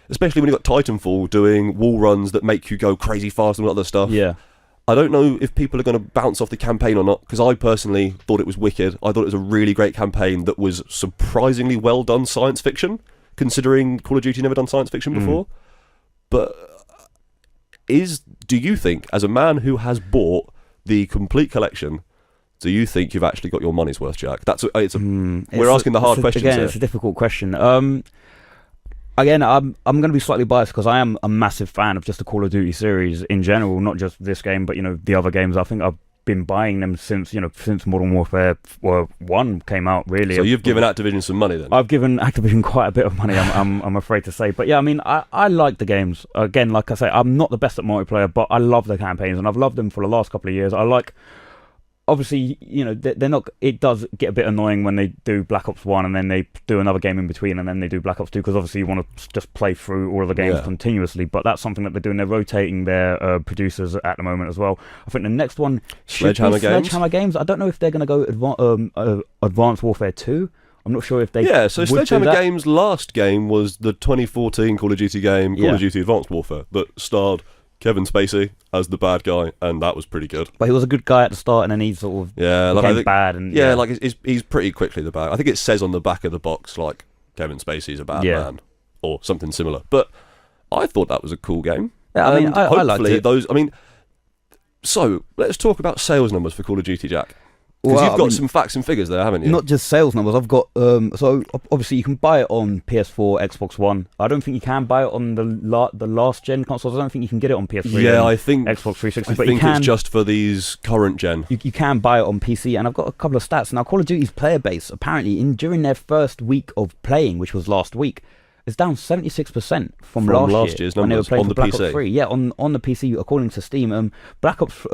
especially when you've got Titanfall doing wall runs that make you go crazy fast and all that other stuff. Yeah. I don't know if people are going to bounce off the campaign or not, because I personally thought it was wicked. I thought it was a really great campaign that was surprisingly well done science fiction, considering Call of Duty never done science fiction before. But do you think, as a man who has bought the complete collection, do you think you've actually got your money's worth, Jack? We're asking the hard questions again, here. It's a difficult question. Again, I'm going to be slightly biased because I am a massive fan of just the Call of Duty series in general, not just this game, but the other games. I think I've been buying them since Modern Warfare 1 came out. Really. So you've given Activision some money then? I've given Activision quite a bit of money. I'm afraid to say, but yeah, I mean, I like the games. Again, like I say, I'm not the best at multiplayer, but I love the campaigns, and I've loved them for the last couple of years. I like. Obviously, they're not. It does get a bit annoying when they do Black Ops 1 and then they do another game in between and then they do Black Ops 2, because obviously you want to just play through all of the games continuously. But that's something that they're doing. They're rotating their producers at the moment as well. I think the next one should be Sledgehammer Games. I don't know if they're going to go Advanced Warfare 2. I'm not sure if they. Yeah, so Sledgehammer Games' last game was the 2014 Call of Duty game, Call of Duty Advanced Warfare, that starred Kevin Spacey as the bad guy, and that was pretty good. But he was a good guy at the start, and then he sort of became bad. And like he's pretty quickly the bad. I think it says on the back of the box like Kevin Spacey's a bad man or something similar. But I thought that was a cool game. Yeah, I mean, I liked it. So let's talk about sales numbers for Call of Duty, Jack. Because you've got some facts and figures there, haven't you? Not just sales numbers. I've got so obviously you can buy it on PS4, Xbox One. I don't think you can buy it on the last gen consoles. I don't think you can get it on PS3. Yeah, I think Xbox 360. I think it's just for these current gen. You can buy it on PC, and I've got a couple of stats now. Call of Duty's player base apparently during their first week of playing, which was last week, is down 76% from last year's when they were playing on the Black PC. Ops 3. Yeah, on the PC, according to Steam, Black Ops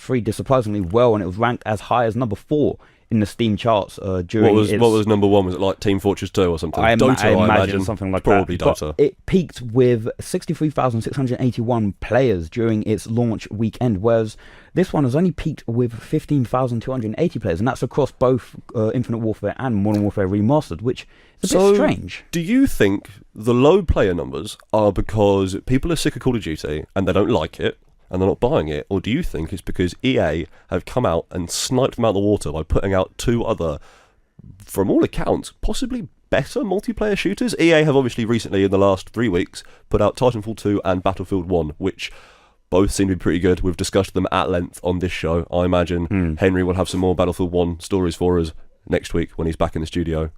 3 did surprisingly well, and it was ranked as high as number 4 in the Steam charts during. What was number 1? Was it like Team Fortress 2 or something? I Dota, I imagine something like probably that. Dota. But it peaked with 63,681 players during its launch weekend, whereas this one has only peaked with 15,280 players, and that's across both Infinite Warfare and Modern Warfare Remastered, which is a bit strange. Do you think the low player numbers are because people are sick of Call of Duty and they don't like it and they're not buying it, or do you think it's because EA have come out and sniped them out of the water by putting out 2 other, from all accounts, possibly better multiplayer shooters? EA have obviously recently, in the last 3 weeks, put out Titanfall 2 and Battlefield 1, which both seem to be pretty good. We've discussed them at length on this show. I imagine Henry will have some more Battlefield 1 stories for us next week when he's back in the studio.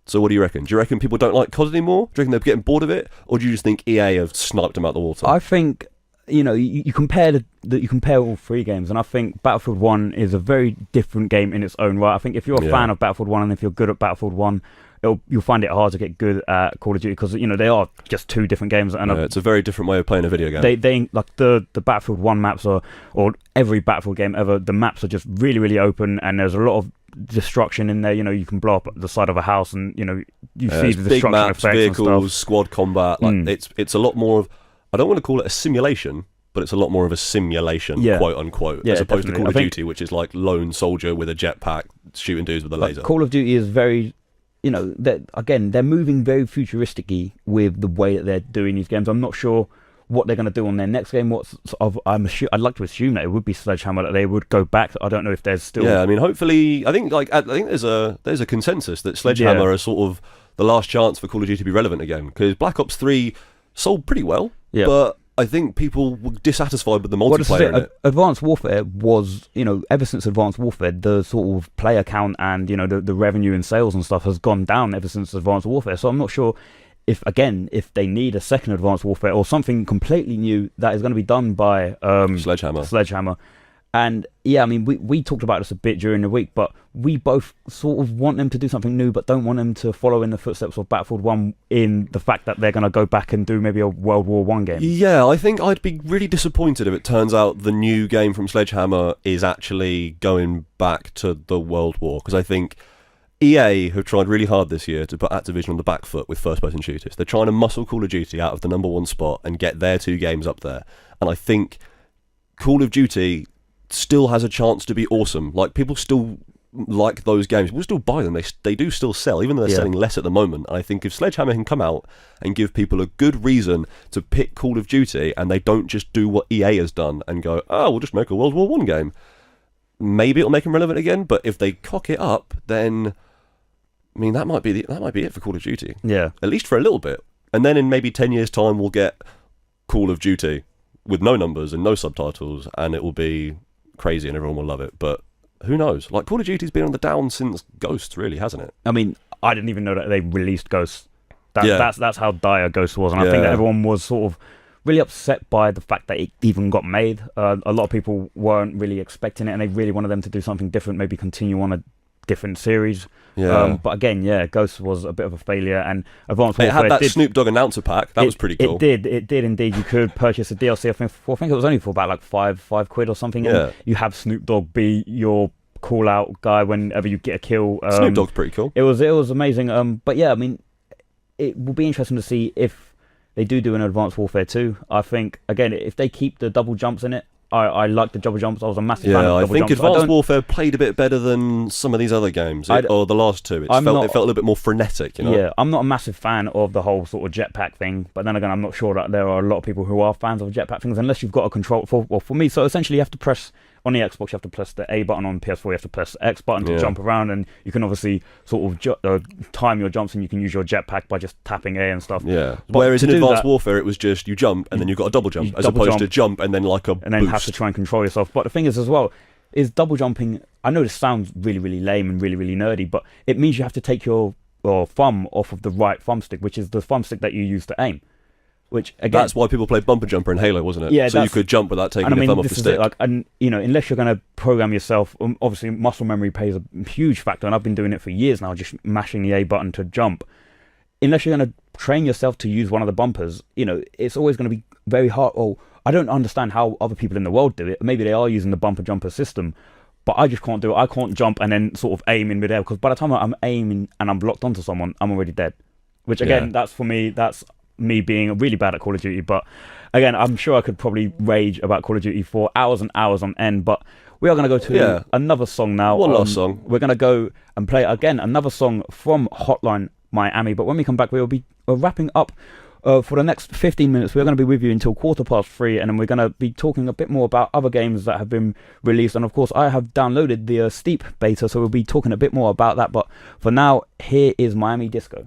So what do you reckon? Do you reckon people don't like COD anymore? Do you reckon they're getting bored of it? Or do you just think EA have sniped them out the water? I think, you compare you compare all 3 games, and I think Battlefield 1 is a very different game in its own right. I think if you're a fan of Battlefield 1 and if you're good at Battlefield 1, you'll find it hard to get good at Call of Duty, because they are just 2 different games. And it's a very different way of playing a video game. They like the Battlefield 1 maps or every Battlefield game ever. The maps are just really, really open, and there's a lot of destruction in there. You can blow up the side of a house, and you see the destruction big maps, effects, vehicles, and stuff. squad combat. Like it's a lot more of. I don't want to call it a simulation, but it's a lot more of a simulation, quote unquote, as opposed to Call of Duty, which is like lone soldier with a jetpack shooting dudes with a laser. Call of Duty is very. They're moving very futuristically with the way that they're doing these games. I'm not sure what they're going to do on their next game. I'd like to assume that it would be Sledgehammer, that they would go back. I don't know if there's still. Yeah, I mean, hopefully, I think there's a consensus that Sledgehammer are sort of the last chance for Call of Duty to be relevant again, because Black Ops 3 sold pretty well, but I think people were dissatisfied with the Well, this is multiplayer in it. it. Advanced Warfare was, ever since Advanced Warfare, the sort of player count and, the revenue and sales and stuff has gone down ever since Advanced Warfare. So I'm not sure if they need a second Advanced Warfare or something completely new that is going to be done by Sledgehammer. And yeah, I mean, we talked about this a bit during the week, but we both sort of want them to do something new, but don't want them to follow in the footsteps of Battlefield 1 in the fact that they're going to go back and do maybe a World War I game. Yeah, I think I'd be really disappointed if it turns out the new game from Sledgehammer is actually going back to the World War, because I think EA have tried really hard this year to put Activision on the back foot with first-person shooters. They're trying to muscle Call of Duty out of the number one spot and get their 2 games up there. And I think Call of Duty still has a chance to be awesome. Like, people still like those games. We'll still buy them. They do still sell, even though they're selling less at the moment. And I think if Sledgehammer can come out and give people a good reason to pick Call of Duty, and they don't just do what EA has done and go, oh, we'll just make a World War I game, maybe it'll make them relevant again. But if they cock it up, then I mean, that might be it for Call of Duty. Yeah, at least for a little bit. And then in maybe 10 years' time, we'll get Call of Duty with no numbers and no subtitles, and it will be crazy and everyone will love it. But who knows? Like, Call of Duty's been on the down since Ghosts, really, hasn't it? I mean, I didn't even know that they released Ghosts. That's how dire Ghosts was, and I think that everyone was sort of really upset by the fact that it even got made. A lot of people weren't really expecting it, and they really wanted them to do something different, maybe continue on a different series. But again, Ghosts was a bit of a failure, and Advanced Warfare it had that Snoop Dogg announcer pack. That was pretty cool. It did indeed. You could purchase a DLC. I think it was only for about like five quid or something. Yeah. And you have Snoop Dogg be your call out guy whenever you get a kill. Snoop Dogg's pretty cool. It was amazing. But yeah, I mean, it will be interesting to see if they do an Advanced Warfare 2. I think again, if they keep the double jumps in it. I like the double jumps. I was a massive fan of double jumps. I think Advanced Warfare played a bit better than some of these other games, or the last two. It felt a little bit more frenetic, you know? Yeah, I'm not a massive fan of the whole sort of jetpack thing, but then again, I'm not sure that there are a lot of people who are fans of jetpack things, unless you've got a control. For me, so essentially you have to press, on the Xbox, you have to press the A button, on PS4 you have to press the X button to jump around, and you can obviously sort of time your jumps, and you can use your jetpack by just tapping A and stuff. Yeah. Whereas in Advanced Warfare, it was just you jump, and then you got a double jump, as opposed to jump and then like a and then have to try and control yourself. But the thing is as well, is double jumping, I know this sounds really, really lame and really, really nerdy, but it means you have to take your thumb off of the right thumbstick, which is the thumbstick that you use to aim. Which again, that's why people played bumper jumper in Halo, wasn't it? Yeah, so you could jump without taking your thumb off the stick. Unless you're going to program yourself, obviously muscle memory plays a huge factor, and I've been doing it for years now, just mashing the A button to jump. Unless you're going to train yourself to use one of the bumpers, it's always going to be very hard. Oh, I don't understand how other people in the world do it. Maybe they are using the bumper jumper system, but I just can't do it. I can't jump and then sort of aim in midair, because by the time I'm aiming and I'm locked onto someone, I'm already dead. Which again, that's me being really bad at Call of Duty. But again, I'm sure I could probably rage about Call of Duty for hours and hours on end. But we are going to go to another song now. One last song. We're going to go and play again another song from Hotline Miami. But when we come back, we're wrapping up for the next 15 minutes. We're going to be with you until 3:15, and then we're going to be talking a bit more about other games that have been released. And of course, I have downloaded the Steep beta, so we'll be talking a bit more about that. But for now, here is Miami Disco.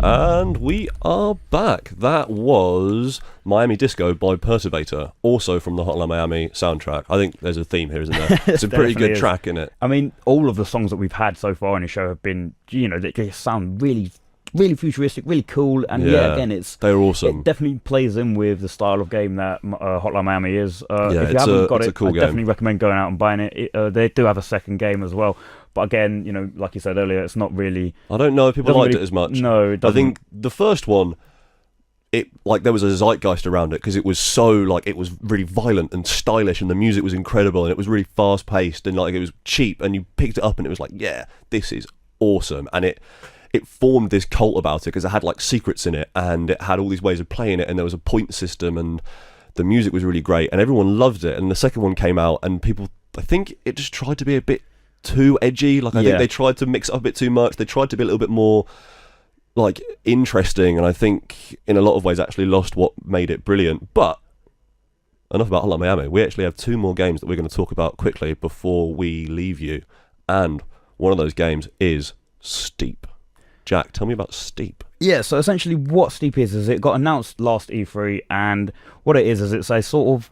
And we are back. That was Miami Disco by Perturbator, also from the Hotline Miami soundtrack. I think there's a theme here, isn't there? It's a pretty good track, isn't it? I mean, all of the songs that we've had so far in the show have been, they sound really, really futuristic, really cool, and again, they're awesome. It definitely plays in with the style of game that Hotline Miami is. If you haven't got it, cool I game. Definitely recommend going out and buying it. They do have a second game as well. But again, like you said earlier, it's not really... I don't know if people liked it as much. No, it doesn't. I think the first one, there was a zeitgeist around it, because it was so, it was really violent and stylish, and the music was incredible, and it was really fast-paced, and, it was cheap, and you picked it up, and it was like, yeah, this is awesome. And it formed this cult about it, because it had, secrets in it, and it had all these ways of playing it, and there was a point system, and the music was really great, and everyone loved it. And the second one came out, and people, I think it just tried to be a bit too edgy. I think they tried to mix it up a bit too much. They tried to be a little bit more interesting, and I think in a lot of ways actually lost what made it brilliant. But enough about Hotline Miami. We actually have 2 more games that we're going to talk about quickly before we leave you, and one of those games is Steep. Jack, tell me about Steep. Yeah, so essentially what Steep is it got announced last E3, and what it is it's a sort of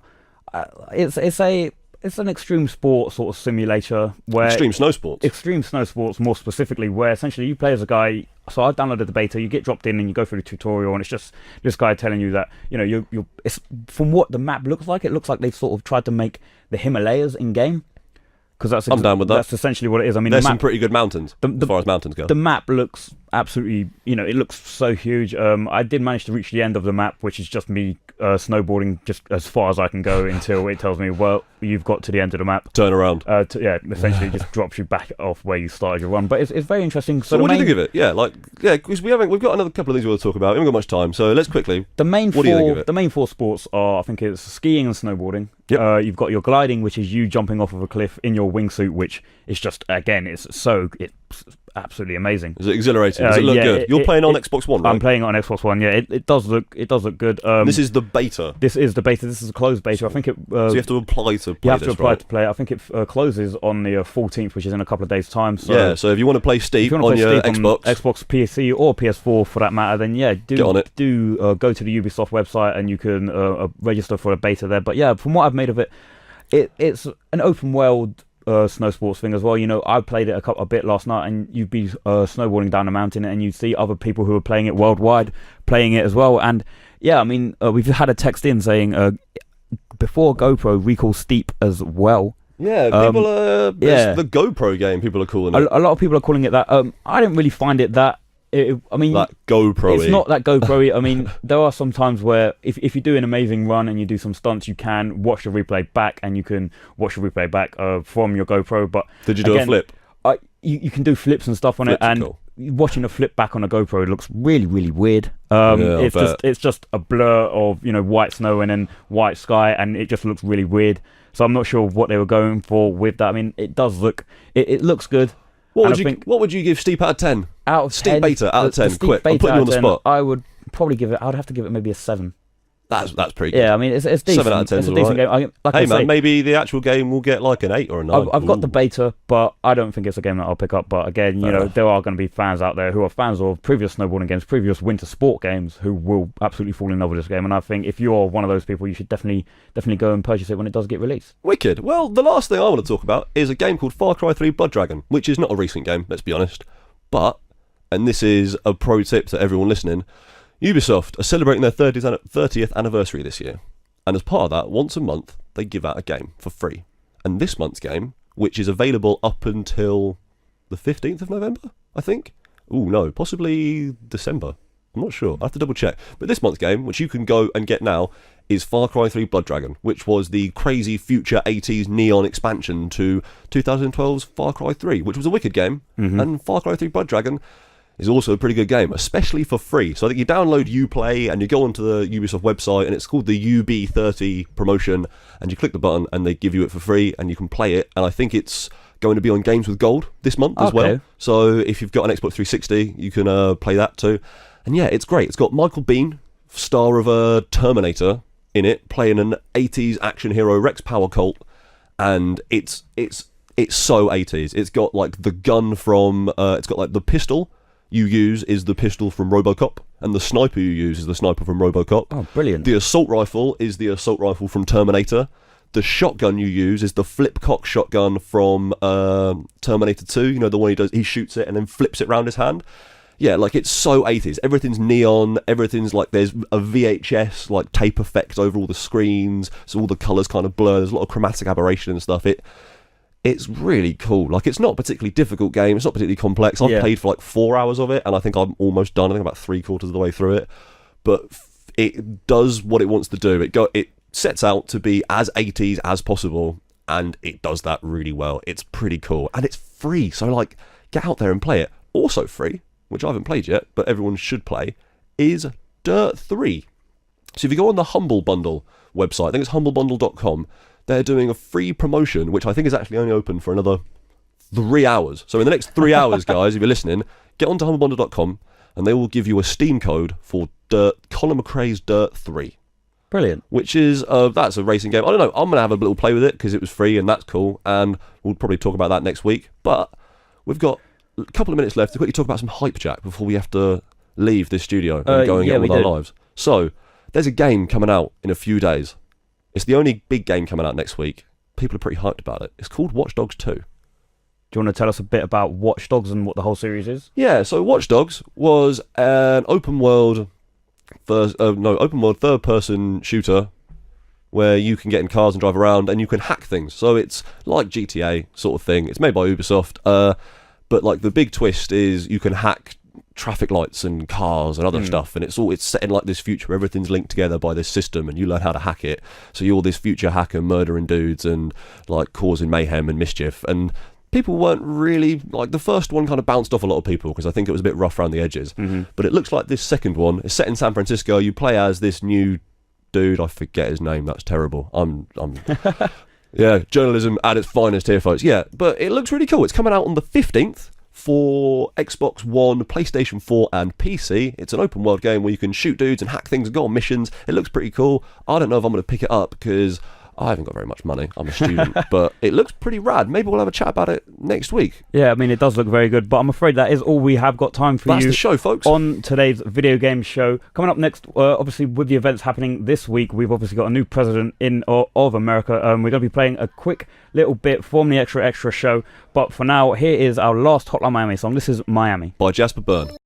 it's an extreme sport sort of simulator where Extreme snow sports more specifically, where essentially you play as a guy. So I downloaded the beta, you get dropped in and you go through the tutorial, and it's just this guy telling you that, you know, it's from what the map looks like, it looks like they've sort of tried to make the Himalayas in game. Because I'm down with that. That's essentially what it is. I mean, there's some pretty good mountains as far as mountains go. The map looks absolutely, you know, it looks so huge. I did manage to reach the end of the map, which is just me snowboarding just as far as I can go until it tells me, well, you've got to the end of the map. Turn around. Essentially just drops you back off where you started your run. But it's very interesting. So what do you think of it? Because we've got another couple of things we want to talk about. We haven't got much time, so let's quickly. The main four sports are, I think, it's skiing and snowboarding. Yep. You've got your gliding, which is you jumping off of a cliff in your wingsuit, which is just, again, it's absolutely amazing. Is it exhilarating? Does it look good? You're playing on Xbox One, right? I'm playing on Xbox One. Yeah, it does look good. This is the beta. This is the beta. This is a closed beta. I think it. So you have to apply to play. You have to apply to play. I think it closes on the 14th, which is in a couple of days' time. So yeah. So if you want to play Steep on your Xbox, PC, or PS4 for that matter, then get on it. Go to the Ubisoft website and you can register for a beta there. But yeah, from what I've made of it, it's an open world snow sports thing as well. You know, I played it a bit last night, and you'd be snowboarding down a mountain, and you'd see other people who are playing it worldwide playing it as well. And yeah, I mean, we've had a text in saying before GoPro, recall Steep as well. Yeah, people are. It's the GoPro game. People are calling it. A lot of people are calling it that. I didn't really find it that. I mean, that GoPro-y. It's not that GoPro-y. I mean, there are some times where if you do an amazing run and you do some stunts, you can watch the replay back, and you can watch the replay back from your GoPro. But did you do a flip? You can do flips and stuff on it, and watching a flip back on a GoPro, it looks really, really weird. It's just a blur of, you know, white snow and then white sky, and it just looks really weird. So I'm not sure what they were going for with that. I mean, it does look, it looks good. What would you give Steep out of 10? Out of Steep 10, beta out of 10. Quick, I'm putting you on the spot. I would probably I'd have to give it maybe a 7. That's pretty good. Yeah, I mean, it's decent. 7 out of 10 it's a decent game. Hey man, maybe the actual game will get like an 8 or a 9. I've got the beta, but I don't think it's a game that I'll pick up. But again, you know, there are going to be fans out there who are fans of previous snowboarding games, previous winter sport games, who will absolutely fall in love with this game. And I think if you're one of those people, you should definitely go and purchase it when it does get released. Wicked. Well, the last thing I want to talk about is a game called Far Cry 3 Blood Dragon, which is not a recent game, let's be honest. But, and this is a pro tip to everyone listening, Ubisoft are celebrating their 30th anniversary this year, and as part of that, once a month they give out a game for free. And this month's game, which is available up until the 15th of November, I think. Possibly December. I'm not sure. I have to double check. But this month's game, which you can go and get now, is Far Cry 3 Blood Dragon, which was the crazy future 80s neon expansion to 2012's Far Cry 3, which was a wicked game. Mm-hmm. And Far Cry 3 Blood Dragon is also a pretty good game, especially for free. So I think you download Uplay and you go onto the Ubisoft website, and it's called the UB30 promotion, and you click the button and they give you it for free and you can play it. And I think it's going to be on Games with Gold this month as well. So if you've got an Xbox 360, you can play that too. And yeah, it's great. It's got Michael Biehn, star of Terminator, in it, playing an 80s action hero, Rex Power Colt, and it's so 80s. It's got like the gun from it's got like the pistol you use is the pistol from RoboCop, and the sniper you use is the sniper from RoboCop. Oh, brilliant. The assault rifle is the assault rifle from Terminator. The shotgun you use is the flip-cock shotgun from Terminator 2. You know, the one he shoots it and then flips it around his hand. Yeah, like, it's so 80s. Everything's neon. Everything's like, there's a VHS like tape effect over all the screens, so all the colours kind of blur. There's a lot of chromatic aberration and stuff. It's really cool. Like, it's not a particularly difficult game. It's not particularly complex. I've played for like 4 hours of it, and I think I'm almost done. I think about 3/4 of the way through it. But it does what it wants to do. It sets out to be as 80s as possible, and it does that really well. It's pretty cool, and it's free. So like, get out there and play it. Also free, which I haven't played yet, but everyone should play, is Dirt 3. So if you go on the Humble Bundle website, I think it's humblebundle.com, they're doing a free promotion, which I think is actually only open for another 3 hours. So in the next 3 hours, guys, if you're listening, get onto humblebundle.com, and they will give you a Steam code for Colin McRae's Dirt 3. Brilliant. Which is, that's a racing game. I don't know, I'm going to have a little play with it, because it was free, and that's cool, and we'll probably talk about that next week. But we've got a couple of minutes left to quickly talk about some hype, Jack, before we have to leave this studio and go and get on with our lives. So, there's a game coming out in a few days. It's the only big game coming out next week. People are pretty hyped about it. It's called Watch Dogs 2. Do you want to tell us a bit about Watch Dogs and what the whole series is? Yeah, so Watch Dogs was an open world third-person shooter where you can get in cars and drive around and you can hack things. So it's like GTA sort of thing. It's made by Ubisoft, but like the big twist is you can hack traffic lights and cars and other stuff, and it's set in like this future where everything's linked together by this system, and you learn how to hack it. So you're this future hacker murdering dudes and like causing mayhem and mischief. And people weren't really, like, the first one kind of bounced off a lot of people because I think it was a bit rough around the edges. But it looks like this second one is set in San Francisco. You play as this new dude. I forget his name. That's terrible. Yeah, journalism at its finest here, folks. Yeah, but it looks really cool. It's coming out on the 15th for Xbox One, PlayStation 4 and PC. It's an open world game where you can shoot dudes and hack things and go on missions. It looks pretty cool. I don't know if I'm going to pick it up because I haven't got very much money. I'm a student, but it looks pretty rad. Maybe we'll have a chat about it next week. Yeah, I mean, it does look very good, but I'm afraid that is all we have got time for. That's the show, folks. On today's video game show. Coming up next, obviously, with the events happening this week, we've obviously got a new president of America. We're going to be playing a quick little bit from the Extra show, but for now, here is our last Hotline Miami song. This is Miami. By Jasper Byrne.